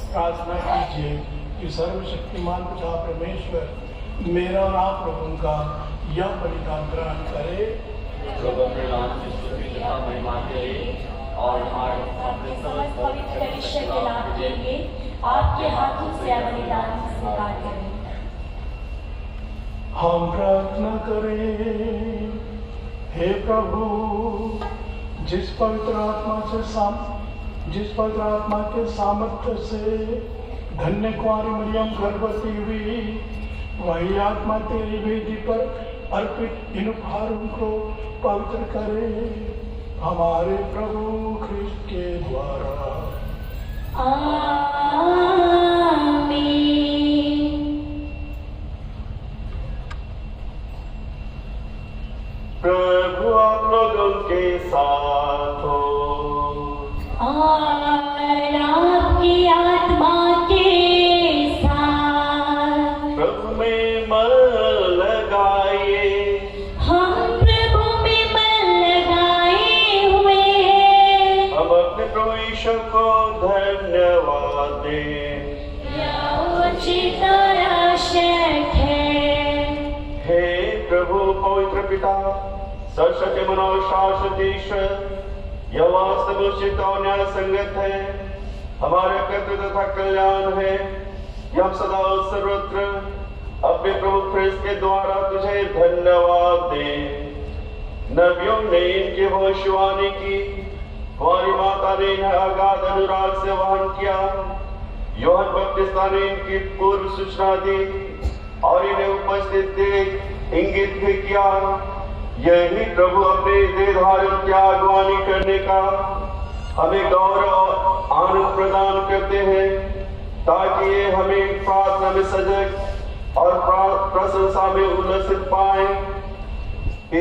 B: प्रार्थना कीजिए कि सर्वशक्तिमान पिता परमेश्वर मेरा और आप लोगों का यह बलिदान ग्रहण करे।
A: प्रभु अपने नाम की स्तुति तथा महिमा करे और
F: आपके समस्त पवित्र विषय के लाभ के लिए आपके हाथों से बलिदान स्वीकार करें।
B: हम प्रार्थना करें। हे प्रभु, जिस पवित्र आत्मा के सामर्थ्य से धन्य कुंवारी मरियम गर्भवती हुई, वही आत्मा तेरी वेदी पर अर्पित इन उपहारों को पवित्र करे हमारे प्रभु ख्रिस्त के द्वारा।
F: आमीन।
A: प्रभु आप लोगों के साथ हो
F: और आपकी आत्मा के साथ।
A: प्रभु में मन लगाइए।
F: हम प्रभु में मन लगाए हुए हैं।
A: हम अपने प्रभु ईश्वर को धन्यवाद दें।
F: यह उचित और आवश्यक है।
A: हे प्रभु पवित्र पिता, सच मन और शाश्वत ईश्वर, यह वास्तव उचित और न्याय संगत है, हमारे कर्तव्य तथा कल्याण है। हम सदा सर्वत्र अपने प्रभु ख्रिस्त के द्वारा तुझे धन्यवाद दें। नबियों ने इनकी भविष्यवाणी की, हमारी माता ने इन्हें अगाध अनुराग से वहन किया। यूहन्ना बपतिस्मा ने इनकी पूर्व सूचना दी और इन्हें उपस्थित देख इंगित भी किया। यही प्रभु अपने देहधारण की अगुवानी करने का हमें गौरव और आनंद प्रदान करते हैं, ताकि ये हमें प्रार्थना में सजग और प्रशंसा में उल्लसित पाए।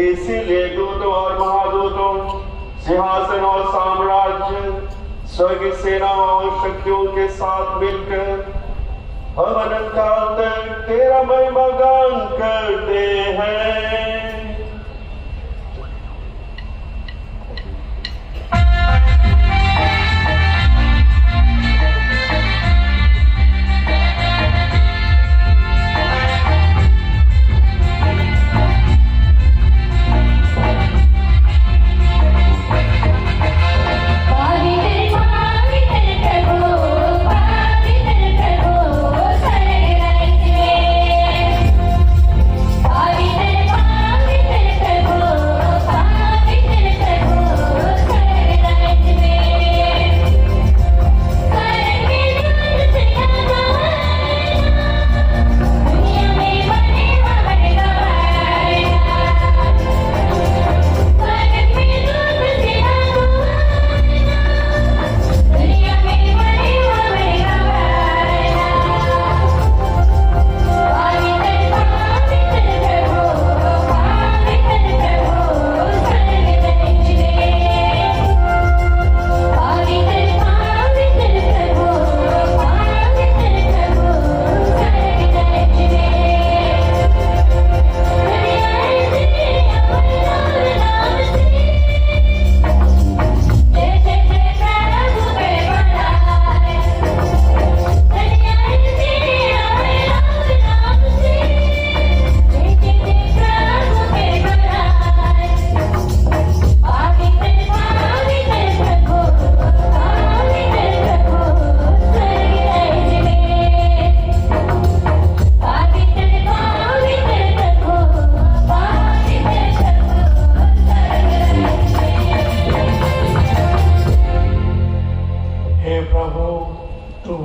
A: इसीलिए दूतों और महादूतों, सिंहासन और साम्राज्य, स्वर्गीय सेनाओं और शक्तियों के साथ मिलकर हम अनंत काल तक तेरा महिमा गान करते हैं।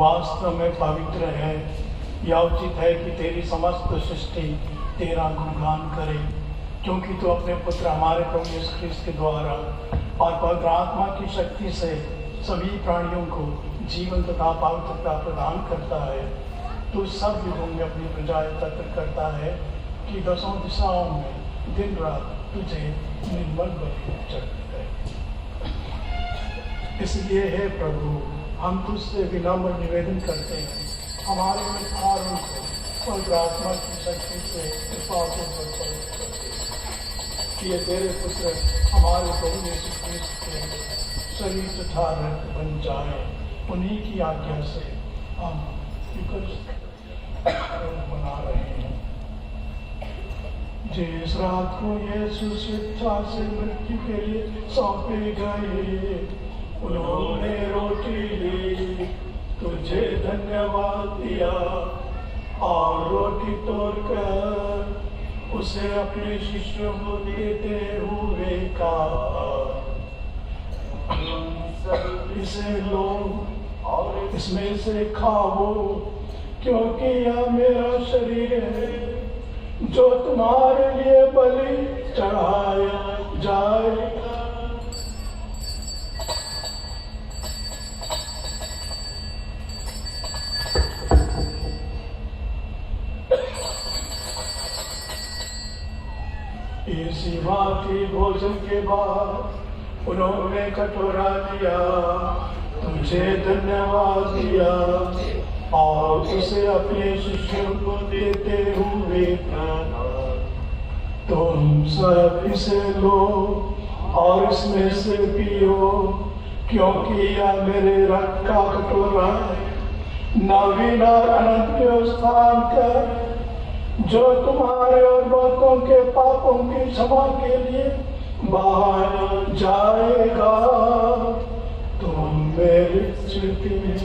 B: वास्तव में पवित्र है। यह उचित है कि तेरी समस्त सृष्टि तेरा गुणगान करे, क्योंकि तू अपने पुत्र हमारे प्रभु यीशु ख्रिस्त के द्वारा और पवित्र आत्मा की शक्ति से सभी प्राणियों को जीवन तथा पवित्रता प्रदान करता है। तू सब युगों में अपनी प्रजा एकत्र करता है कि दसों दिशाओं में दिन रात तुझे निर्मल बलि चढ़ती है। इसलिए हे प्रभु, हम तुझसे विनम्र निवेदन करते हैं, हमारे मित्रों को पवित्र आत्मा की शक्ति से कृपापूर्वक पवित्र करते हैं कि ये तेरे पुत्र हमारे प्रभु यीशु ख्रिस्त के शरीर तथा रक्त बन जाए। उन्हीं की आज्ञा से हम मना रहे हैं। जिस रात को यीशु स्वेच्छा से मृत्यु के लिए सौंपे गए, उन्होंने रोटी ली, तुझे धन्यवाद दिया और रोटी तोड़कर उसे अपने शिष्यों को देते हुए कहा, इसे लो और इसमें से खाओ, क्योंकि यह मेरा शरीर है जो तुम्हारे लिए बलि चढ़ाया जाएगा। इसी भांति भोजन के बाद उन्होंने कटोरा लिया, तुझे धन्यवाद दिया और उसे अपने शिष्यों को देते हुए कहा, तुम सब इसे लो और इसमें से पियो, क्योंकि यह मेरे रक्त का कटोरा है, नवीन और अनंत व्यवस्थान का, जो तुम्हारे और बहुतों के पापों की क्षमा के लिए बाहर जाएगा। तुम मेरी स्मृति में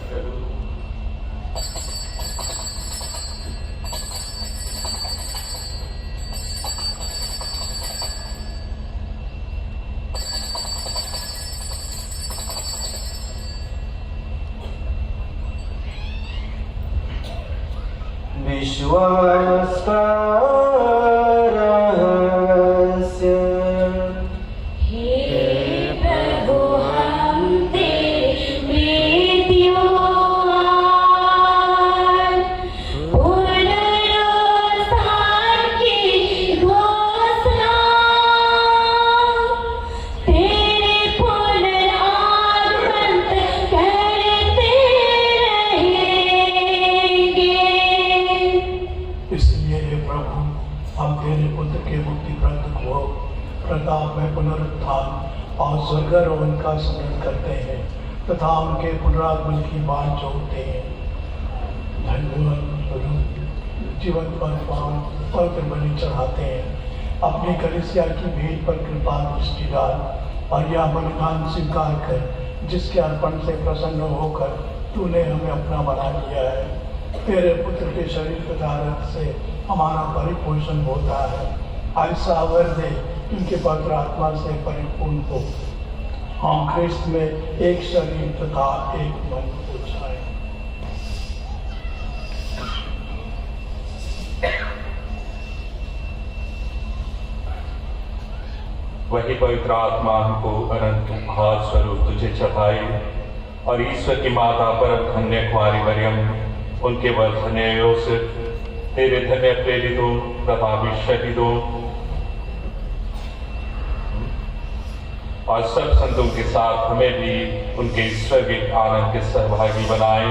B: करो।
E: विश्वास का रहस्य।
F: हे प्रभु, हम तेरी वेदियों पुनरुत्थान की घोषणा, तेरे पुनरागमन करते रहेंगे।
B: इसलिए हे प्रभु, हम तेरे पुत्र के मुक्तिप्रद को प्रताप में पुनरुत्थान और स्वर्गारोहण का स्मरण करते हैं तथा उनके पुनरागमन की बात जोड़ते हैं। धन्यवाद जीवन पर पवित्र बलि चढ़ाते हैं। अपनी कलीसिया की भीड़ पर कृपा दृष्टि डाल और यह बलिदान स्वीकार कर, जिसके अर्पण से प्रसन्न होकर तूने हमें अपना बना लिया है। तेरे पुत्र के शरीर तथा रक्त से हमारा परिपोषण होता है। ऐसा वर दे उनके पवित्र आत्मा से परिपूर्ण हो, हम ख्रिस्त में एक शरीर तथा एक मन हो जाए।
I: वही पवित्र आत्मा हमको अनंत उपहार स्वरूप तुझे चढ़ाए और ईश्वर की माता परम धन्य कुमारी मरियम, उनके वर धन्य योसेफ, तेरे धन्य प्रेरितों प्रभावी शहीदों और सब संतों के साथ हमें भी उनके स्वर्गीय आनंद के सहभागी बनाए।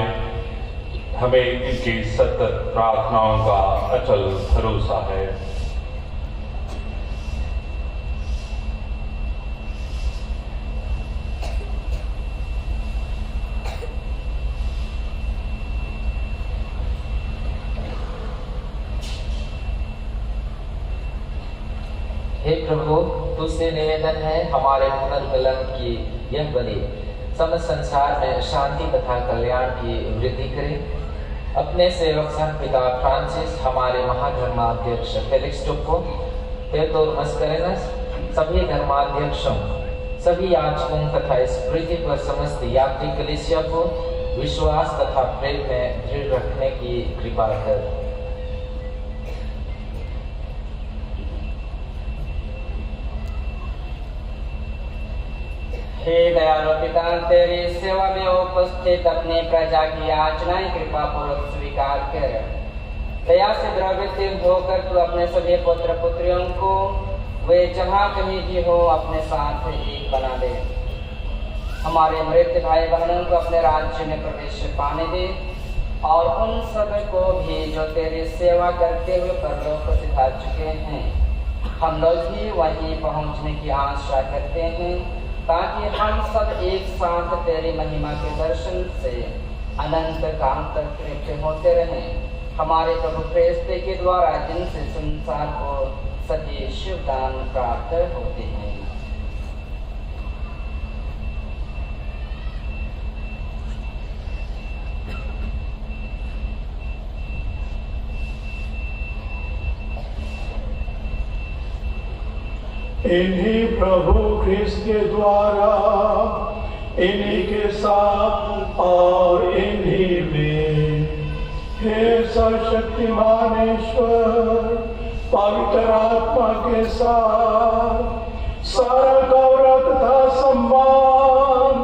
I: हमें इनकी सतत प्रार्थनाओं का अचल भरोसा है।
J: हे प्रभु, तुझसे निवेदन है हमारे पुनर्मिलन की यह बलि समस्त संसार में शांति तथा कल्याण की वृद्धि करे। अपने सेवक संत पिता फ्रांसिस, हमारे महाधर्माध्यक्ष फेलिक्स टुक्को, तेओदोर मस्करेनस, सभी धर्माध्यक्षों, सभी याजकों तथा इस पृथ्वी पर समस्त यात्री कलीसिया को विश्वास तथा प्रेम में दृढ़ रखने की कृपा कर।
K: हे दयालु पिता, तेरी सेवा में उपस्थित अपनी प्रजा की याचनाएं कृपा पूर्वक स्वीकार कर। दया से द्रवित होकर तू अपने सभी पुत्र पुत्रियों को वे जहाँ कहीं भी हो अपने साथ एक बना दे। हमारे मृत भाई बहनों को अपने राज्य में प्रवेश पाने दे और उन सब को भी जो तेरी सेवा करते हुए परलोक सिधा चुके हैं। हम लोग भी वहीं पहुँचने की आशा करते हैं, ताकि हम सब एक साथ तेरी महिमा के दर्शन से अनंत काल तक तृप्त होते रहें। हमारे प्रभु क्रिस्त के द्वारा जिनसे संसार को सभी शुभ दान प्राप्त होते हैं।
B: इन्हीं प्रभु ख्रिस्त के द्वारा, इन्हीं के साथ और इन्हीं में, हे सर्वशक्तिमान ईश्वर, पवित्र आत्मा के साथ सारा गौरव तथा सम्मान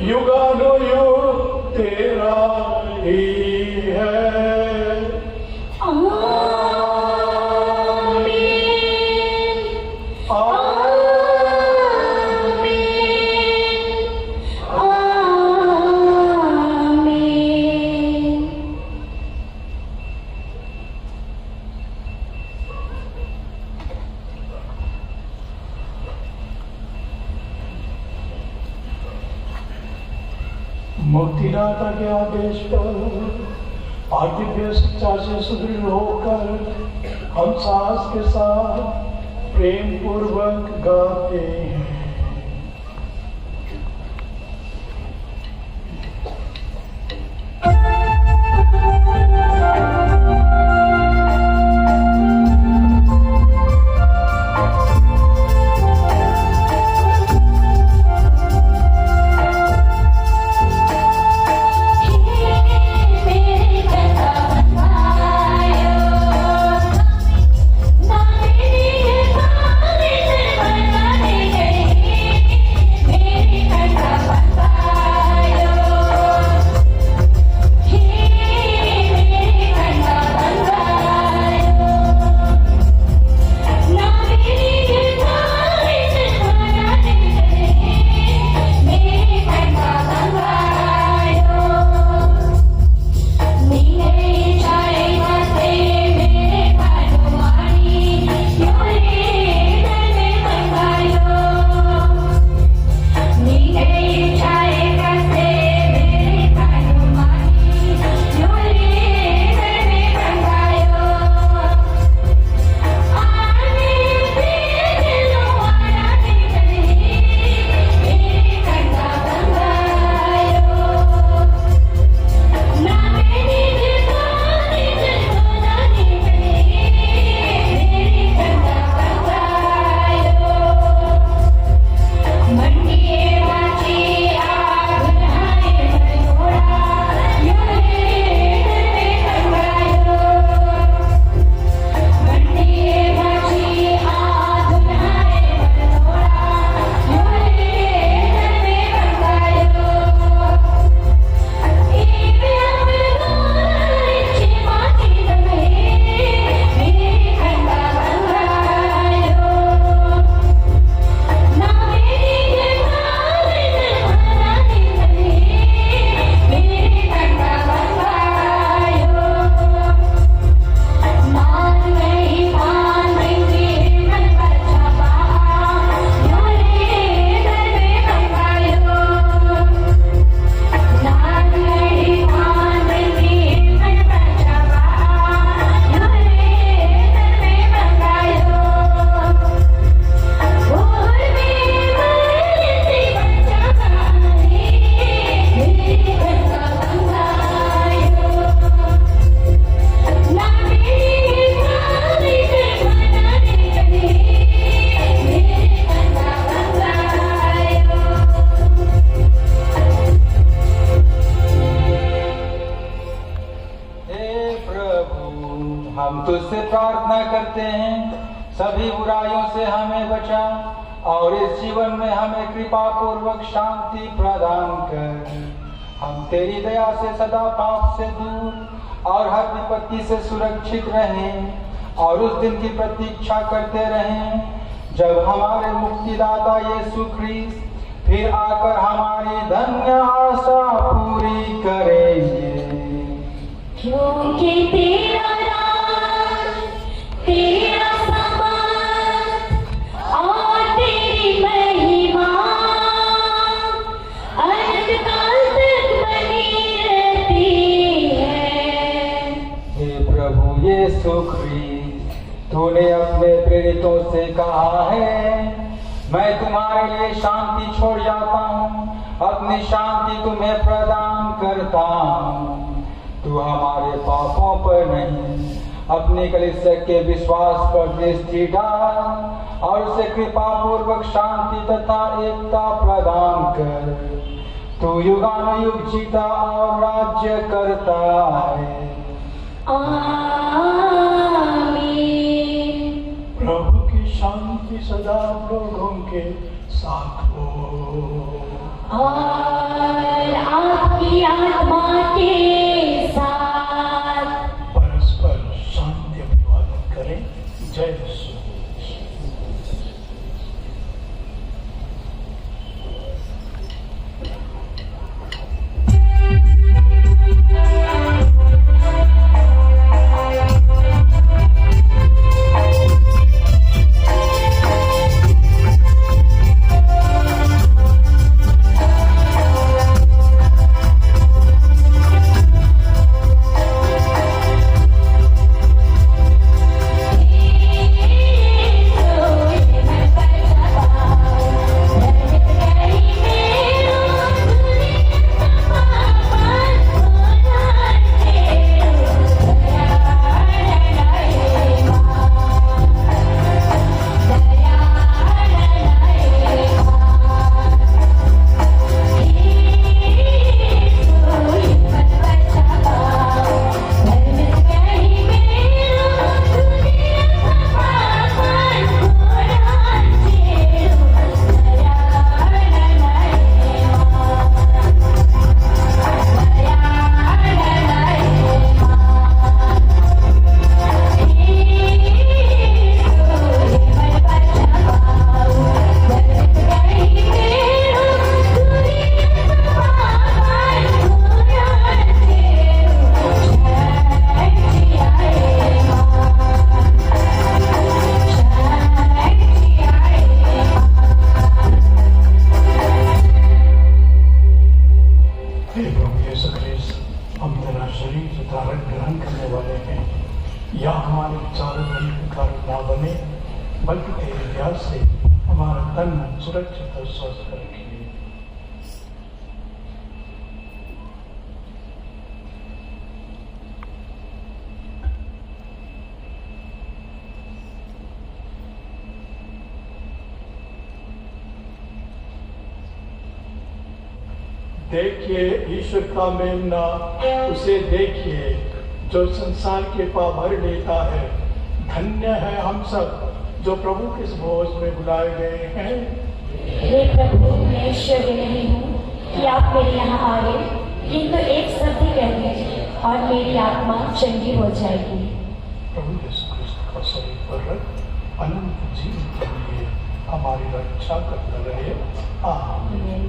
B: युगानुयुग तेरा ही है। मुक्तिदाता के आदेश पर और दिव्य शिक्षा से सुदृढ़ होकर हम साहस के साथ प्रेम पूर्वक गाते हैं।
L: हम तुझसे प्रार्थना करते हैं, सभी बुराइयों से हमें बचा और इस जीवन में हमें कृपा पूर्वक शांति प्रदान कर। हम तेरी दया से सदा पाप से दूर और हर विपत्ति से सुरक्षित रहें और उस दिन की प्रतीक्षा करते रहें जब हमारे मुक्तिदाता यीशु ख्रीस्त फिर आकर हमारी धन्य आशा पूरी करेंगे।
F: क्योंकि तेरा राज, तेरा सामर्थ और तेरी महिमा अनंत काल तक बनी रहती
L: तूने अपने प्रेरितों से कहा है, मैं तुम्हारे लिए शांति छोड़ जाता हूँ, अपनी शांति तुम्हें प्रदान करता हूँ। तू हमारे पापों पर नहीं, अपनी कलीसिया के विश्वास पर दृष्टि डाल और उसे कृपा पूर्वक शांति तथा एकता प्रदान कर। तू युगानुयुग जीता और राज्य करता है।
F: आमीन।
B: प्रभु की शांति सदा लोगों के साथ हो
F: और आपकी आत्मा के साथ।
B: परस्पर शांति अभिवादन करें। जय यीशु। देखिए ईश्वर का मेमना, उसे देखिए जो संसार के पाप भर लेता है। धन्य है हम सब जो प्रभु के इस भोज में बुलाए गए हैं।
F: हे प्रभु, मैं ईश्वरी नहीं हूँ कि आप मेरे यहाँ आए, किंतु एक शब्द कह दीजिए और मेरी आत्मा चंगी हो जाएगी।
B: प्रभु यीशु क्रिस्त का शरीर पर रख अनंत जीवन के लिए हमारी रक्षा करता रहे। आमीन।
F: आमीन।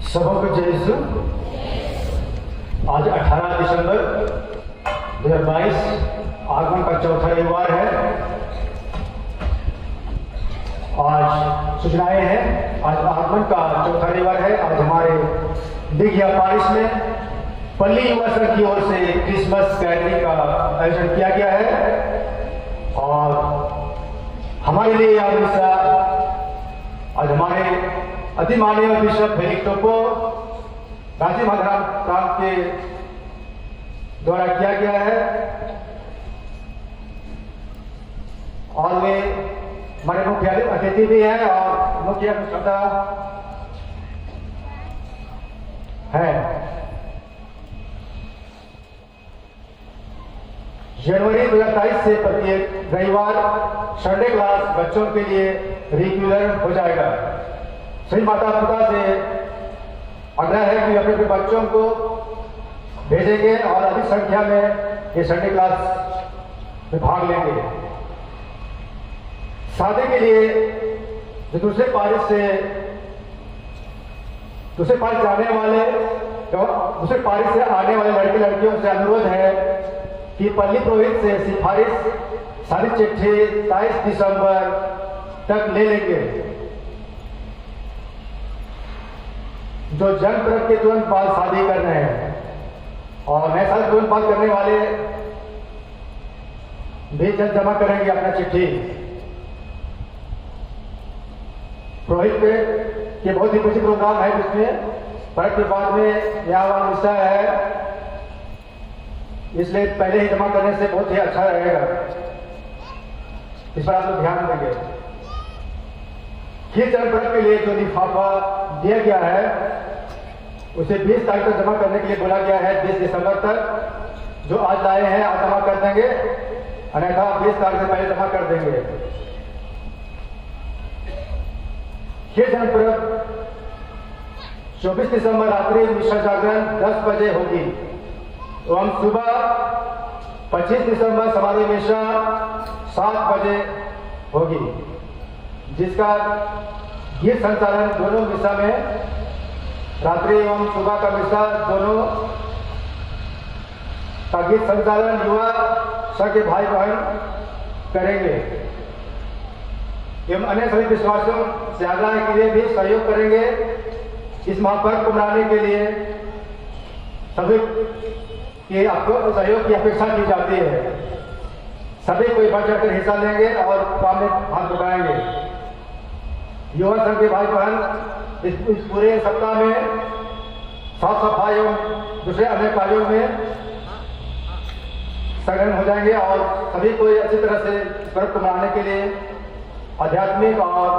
M: सबों को जय यीशु। आज 18 दिसंबर 2022 आगमन का चौथा रविवार है। आज सूचनाएं हैं। आज आगमन का चौथा रविवार है। आज हमारे दिघिया पारिश में पल्ली युवा संघ की ओर से क्रिसमस कैरलिंग का आयोजन किया गया है और हमारे लिए यह विषय आज हमारे अति माननीय बिशप फेलिक्स टोप्पो रांची महाराज प्रांत के द्वारा किया गया है और वे हमारे मुख्य अतिथि भी हैं और मुख्य श्रोता है। जनवरी 2023 से प्रत्येक रविवार संडे क्लास बच्चों के लिए रेगुलर हो जाएगा। सभी माता पिता से आग्रह है कि अपने बच्चों को भेजेंगे और अधिक संख्या में ये संडे क्लास में भाग लेंगे। शादी के लिए जो दूसरे पारिश जाने वाले दूसरे पारिश से आने वाले लड़के लड़कियों से अनुरोध है कि पल्ली पुरोहित से सिफारिश सारी चिट्ठी 23 दिसंबर तक ले लेंगे। जो जन्म पर्व के तुरंत बाद शादी कर रहे हैं और नए साल तुरंत बाद करने वाले भी जल्द जमा करेंगे अपना चिट्ठी। पुरोहित के बहुत ही कुछ प्रोग्राम है जिसमें पर्व के बाद में यह हिस्सा है, इसलिए पहले ही जमा करने से बहुत ही अच्छा रहेगा। इस पर आप लोग ध्यान देंगे। खीर जन्म पर्व के लिए जो लिफाफा दिया गया है उसे 20 तारीख तक जमा करने के लिए बोला गया है। 20 दिसंबर तक जो आज लाए हैं आज जमा कर देंगे, अन्यथा 20 तारीख से पहले जमा कर देंगे। खीर जन्म पर्व 24 दिसंबर रात्रि मिशन जागरण 10 बजे होगी एवं सुबह 25 दिसंबर समारोह मिशा 7 बजे होगी, जिसका गीत संचालन दोनों मिशा में रात्रि एवं सुबह का मिशा दोनों का गीत संचालन युवा संघ के भाई बहन करेंगे एवं अन्य सभी विश्वासियों से आग्रह के लिए भी सहयोग करेंगे। इस महापर्व को मनाने के लिए सभी के आपको सहयोग की अपेक्षा की जाती है। सभी कोई बढ़ चढ़कर हिस्सा लेंगे और काम में हाथ बढ़ाएंगे। युवा संघ के भाई बहन इस पूरे सप्ताह में साफ सफाई एवं दूसरे अन्य कार्यों में संलग्न हो जाएंगे और सभी को अच्छी तरह से पर्व को मनाने के लिए आध्यात्मिक और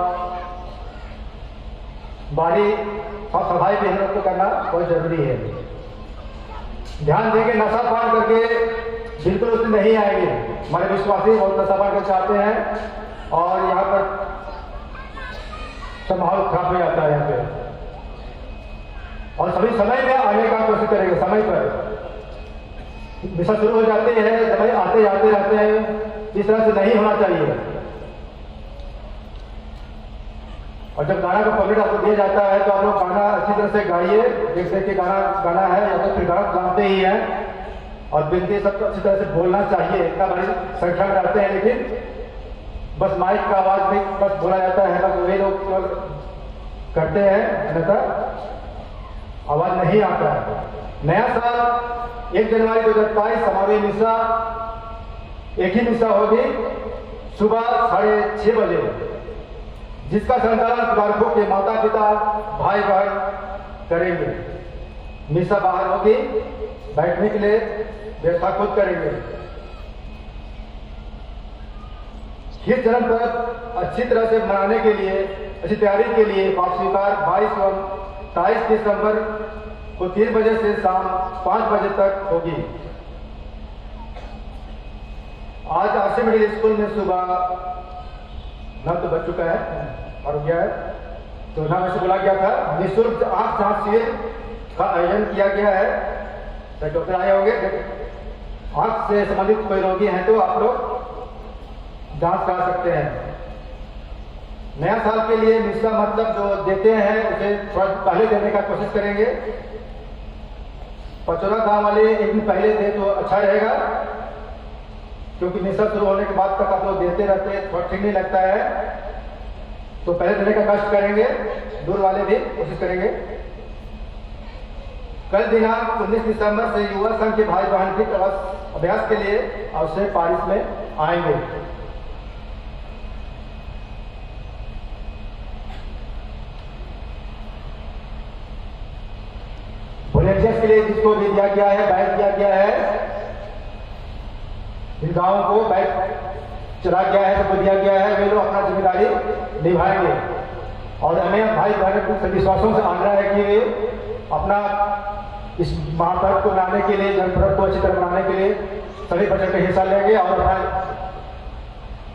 M: बारी और सफाई भी हम लोग को करना बहुत जरूरी है। ध्यान देंगे, नशा पान करके बिल्कुल उसमें नहीं आएंगे। हमारे विश्वासी बहुत नशा पान कर चाहते हैं और यहाँ पर सब माहौल खराब हो जाता है यहाँ पे। और सभी समय में आने का कोशिश करेंगे। समय पर मिशन शुरू हो जाते हैं, समय आते जाते रहते हैं, इस तरह से नहीं होना चाहिए। और जब गाना का परमिट आपको दिया जाता है तो आप लोग गाना अच्छी तरह से गाइए। जैसे कि गाना है या तो फिर गाना जानते ही हैं और बिनती सबको अच्छी तरह से बोलना चाहिए। इतना बड़ी संख्या में रहते हैं लेकिन बस माइक का आवाज में बस बोला जाता है, बस वही लोग करते हैं, अन्यथा आवाज नहीं आता है। नया साल 1 जनवरी 2022 समारोह मिशा एक ही मिशा होगी सुबह 6:30 बजे, जिसका संचालन बालकों के माता पिता भाई बहन करेंगे। मिशा बाहर होगी, बैठने के लिए व्यवस्था खुद करेंगे। खीर जन्म पर्व अच्छी तरह से मनाने के लिए अच्छी तैयारी के लिए पाप स्वीकार 22 एवं 23 दिसंबर को 3 बजे से शाम 5 बजे तक होगी। आज आरसी मिडिल स्कूल में सुबह 9 तो बज चुका है और गया है तो 9 बजे से बोला गया था। निःशुल्क आंख जांच शिविर का आयोजन किया गया है। डॉक्टर आए होंगे, आंख से संबंधित कोई रोगी हैं तो आप लोग जांच करा सकते हैं। नया साल के लिए मिस्सा मतलब जो देते हैं उसे थोड़ा पहले देने का कोशिश करेंगे। पचौरा गांव वाले एक दिन पहले दे तो अच्छा रहेगा, क्योंकि मिस्सा शुरू होने के बाद तक आप लोग देते रहते हैं, थोड़ा ठीक नहीं लगता है, तो पहले देने का कष्ट करेंगे। दूर वाले भी कोशिश करेंगे। कल दिनांक 19 दिसंबर से युवा संघ के भाई बहन भी अभ्यास के लिए अवश्य पारिस में आएंगे। वॉलंटियर्स के लिए जिसको भी दिया गया है, बैच दिया गया है, जिन गांवों को बैच चला गया है, सबको दिया गया है, वे लोग अपना जिम्मेदारी निभाएंगे। और हमें भाई बहन को सभी विश्वासों से आग्रह है कि वे अपना इस महापर्व को मनाने के लिए, जनपर्व को अच्छी तरह मनाने के लिए सभी बच्चों के हिस्सा लेंगे और अपना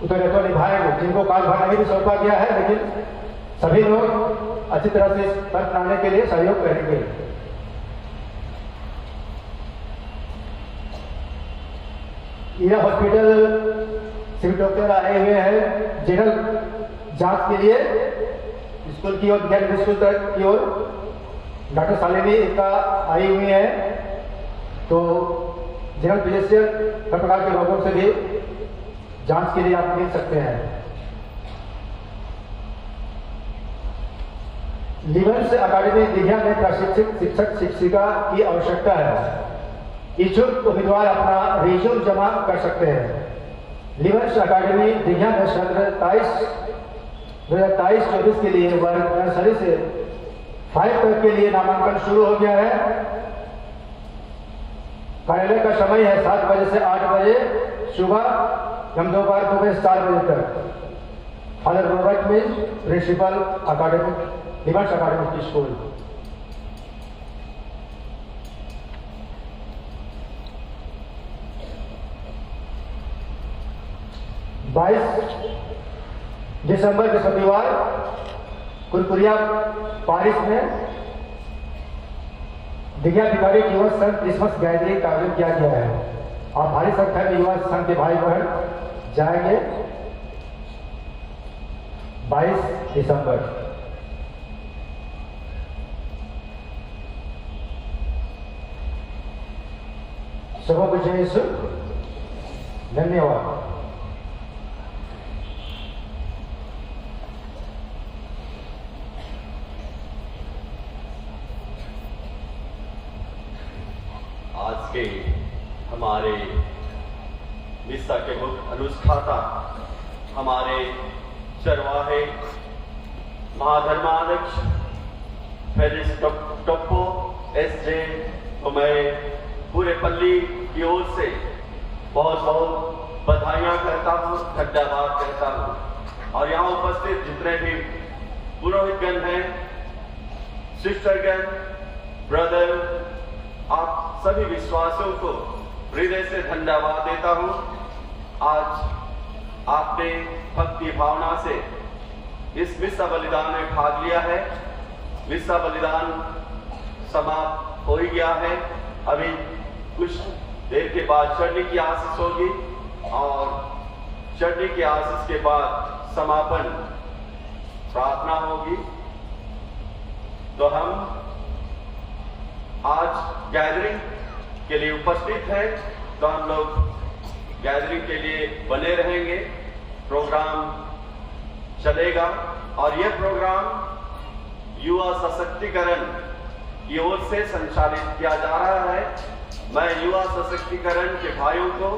M: उत्तरदायित्व निभाएंगे। जिनको कालभार नहीं भी सौंपा गया है, लेकिन सभी लोग अच्छी तरह से इस पर्व मनाने के लिए सहयोग करेंगे। यह हॉस्पिटल सिविल डॉक्टर आए हुए हैं जनरल जांच के लिए, स्कूल की ओर, विज्ञान स्कूल की ओर डॉक्टर शालिनी का आई हुई है, तो जनरल फिजिशियन हर प्रकार के रोगों से भी जांच के लिए आप मिल सकते हैं। लिवेंस अकादमी दीघा में प्रशिक्षित शिक्षक शिक्षिका की आवश्यकता है। इच्छुक उम्मीदवार अपना रिज्यूम जमा कर सकते हैं। लिवेंस अकादमी दीघा में सत्र 2023-24 के लिए वर्ग नर्सरी से 5 तक के लिए नामांकन शुरू हो गया है। कार्यालय का समय है 7 बजे से 8 बजे सुबह एवं दोपहर 2 बजे 4 बजे तक। फादर रॉबर्ट मिज, प्रिंसिपल अकादमी, लिवेंस अकादमी स्कूल। दिसंबर के शनिवार कुरकुरिया पारिस में दिव्या भिखारी युवा संघ क्रिसमस गैदरिंग का आयोजन किया गया है। और भारी संख्या में युवा संघ के भाई बहन जाएंगे 22 दिसंबर। सबों को जय यीशु। धन्यवाद।
A: आज के हमारे मिस्सा के मुख्य अनुष्ठाता हमारे चरवाहे महाधर्माध्यक्ष फेलिक्स टोप्पो एसजे को मैं पूरे पल्ली की ओर से बहुत बहुत बधाइयाँ करता हूँ, धन्यवाद करता हूँ। और यहाँ उपस्थित जितने भी पुरोहितगण हैं, सिस्टरगण, ब्रदर, आप सभी विश्वासियों को हृदय से धन्यवाद देता हूँ। आज आपने भक्ति भावना से इस मिस्सा बलिदान में भाग लिया है। मिस्सा बलिदान समाप्त हो ही गया है। अभी कुछ देर के बाद चढ़ने की आशीष होगी और चढ़ने की आशीष के बाद समापन प्रार्थना होगी। तो हम आज गैदरिंग के लिए उपस्थित हैं, तो हम लोग गैदरिंग के लिए बने रहेंगे। प्रोग्राम चलेगा और यह प्रोग्राम युवा सशक्तिकरण की ओर से संचालित किया जा रहा है। मैं युवा सशक्तिकरण के भाइयों को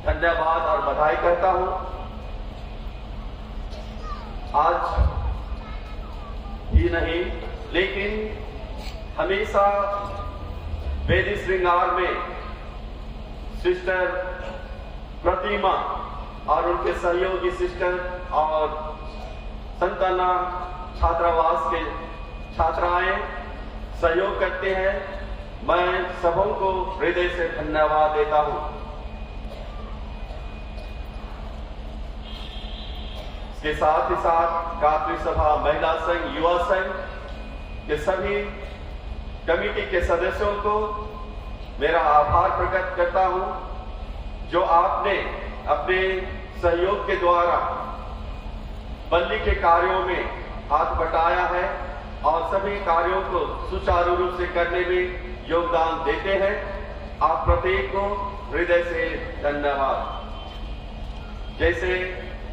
A: धन्यवाद और बधाई करता हूं। आज ही नहीं, लेकिन हमेशा वेदी श्रृंगार में सिस्टर प्रतिमा और उनके सहयोगी सिस्टर और संताना छात्रावास के छात्राएं सहयोग करते हैं। मैं सबों को हृदय से धन्यवाद देता हूं। इसके साथ ही साथ गात्री सभा, महिला संघ, युवा संघ के सभी कमेटी के सदस्यों को मेरा आभार प्रकट करता हूं, जो आपने अपने सहयोग के द्वारा बल्ली के कार्यों में हाथ बटाया है और सभी कार्यों को सुचारू रूप से करने में योगदान देते हैं। आप प्रत्येक को हृदय से धन्यवाद। जैसे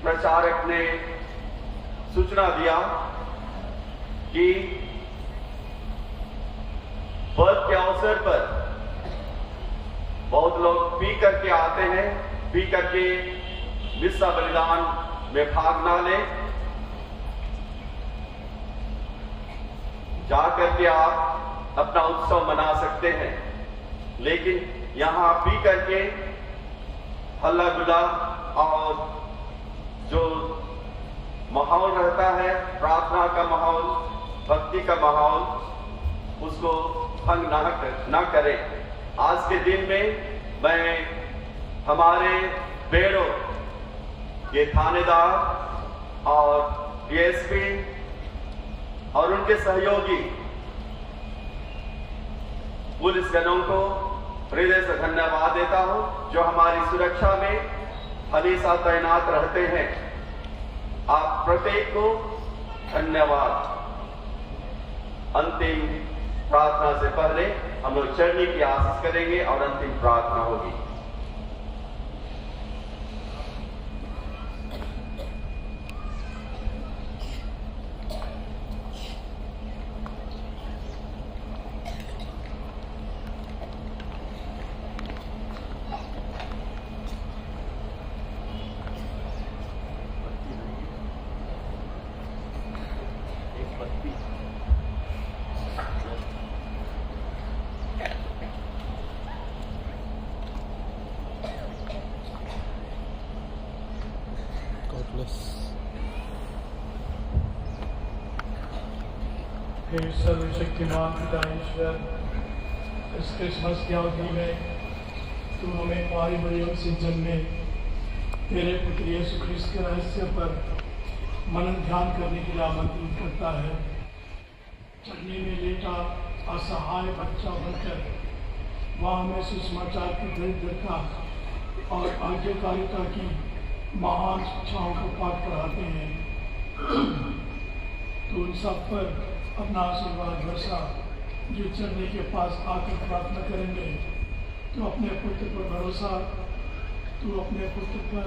A: प्रचारक ने सूचना दिया कि पर्व के अवसर पर बहुत लोग पी करके आते हैं, पी करके मिस्सा बलिदान में भाग ना ले, जा करके आप अपना उत्सव मना सकते हैं। लेकिन यहां पी करके हल्ला गुल्ला और जो माहौल रहता है, प्रार्थना का माहौल, भक्ति का माहौल, उसको भंग ना करें। आज के दिन में मैं हमारे बेड़ो के थानेदार और डीएसपी और उनके सहयोगी पुलिसगणों को हृदय से धन्यवाद देता हूं, जो हमारी सुरक्षा में हमेशा तैनात रहते हैं। आप प्रत्येक को धन्यवाद। अंतिम प्रार्थना से पहले हम लोग चढ़ने की आशीष करेंगे और अंतिम प्रार्थना होगी।
B: हे सर्वशक्तिमान पिता ईश्वर, इस क्रिसमस की अवधि में तू हमें पारी मरियम से जन्मे तेरे पुत्र यीशु ख्रीस्त के रहस्य पर मनन ध्यान करने के लिए आमंत्रित करता है। चढ़ने में लेटा असहाय बच्चा बनकर वहाँ हमें सुसमाचार की दरिद्रता और आज्ञाकारिता की महान शिक्षाओं को पाठ पढ़ाते हैं। तो उन सब पर अपना आशीर्वाद वर्षा, जो चढ़ने के पास आकर प्रार्थना करेंगे। तो अपने पुत्र पर भरोसा, तू अपने पुत्र पर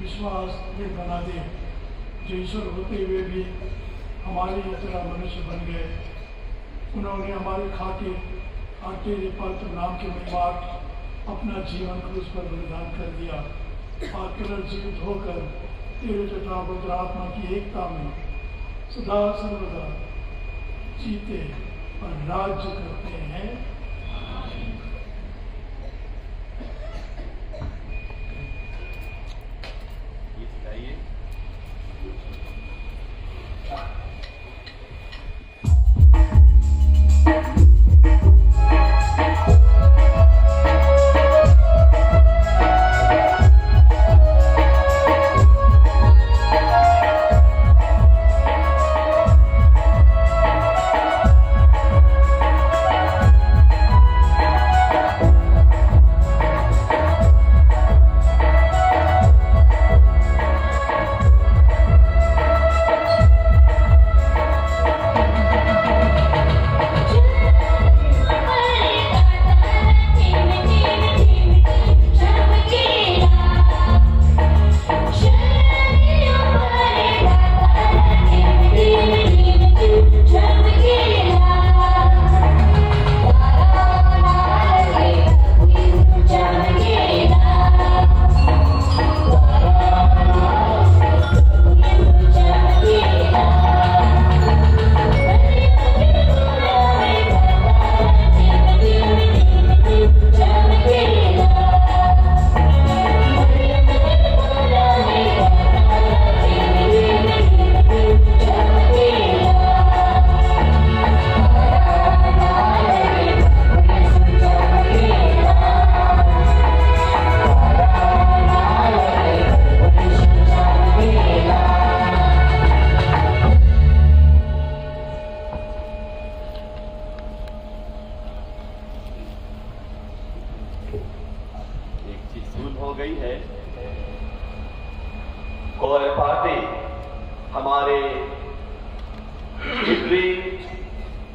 B: विश्वास भी बना दे, जो ईश्वर होते हुए भी हमारे तरह मनुष्य बन गए। उन्होंने हमारे खातिर और तेरे पवित्र नाम के महिमार्थ अपना जीवन क्रूस पर बलिदान कर दिया और पुनर्जीवित होकर तेरे तथा पवित्र आत्मा की एकता में सदा सर्वदा जीते और राज्य करते हैं।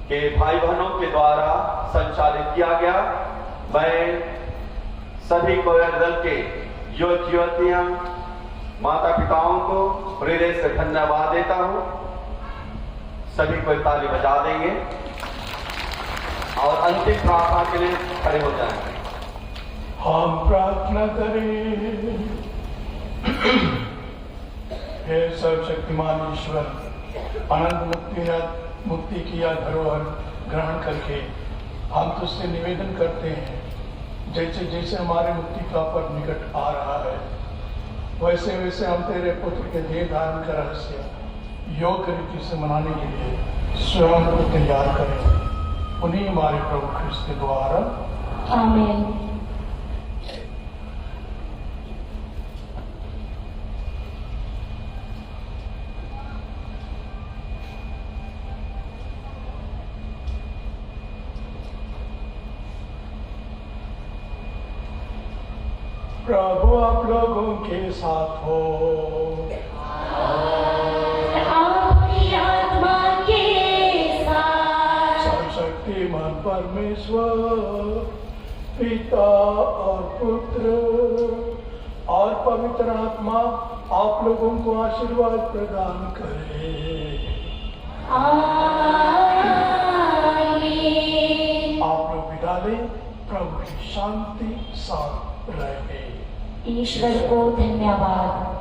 A: के भाई बहनों के द्वारा संचालित किया गया। मैं सभी कोयर दल के युवक युवतियां माता पिताओं को हृदय से धन्यवाद देता हूं। सभी को ताली बजा देंगे और अंतिम प्रार्थना के लिए खड़े हो जाएंगे।
B: हम प्रार्थना करें। हे सर्वशक्तिमान ईश्वर, अनंत मुक्ति की यह धरोहर ग्रहण करके हम तुझसे निवेदन करते हैं, जैसे जैसे हमारे मुक्ति का पर्व निकट आ रहा है, वैसे वैसे हम तेरे पुत्र के देह धारण का रहस्य योग्य रीति से मनाने के लिए स्वयं को तैयार करें। उन्हीं हमारे प्रभु ख्रिस्त के द्वारा
F: आमीन।
B: प्रभु आप लोगों के साथ हो।
F: आपकी आत्मा के साथ।
B: सर्वशक्तिमान परमेश्वर पिता और पुत्र और पवित्र आत्मा आप लोगों को आशीर्वाद प्रदान करे।
F: आमीन।
B: आप लोग विदा लें। प्रभु की शांति साथ रहे।
F: ईश्वर को धन्यवाद।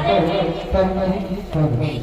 F: कर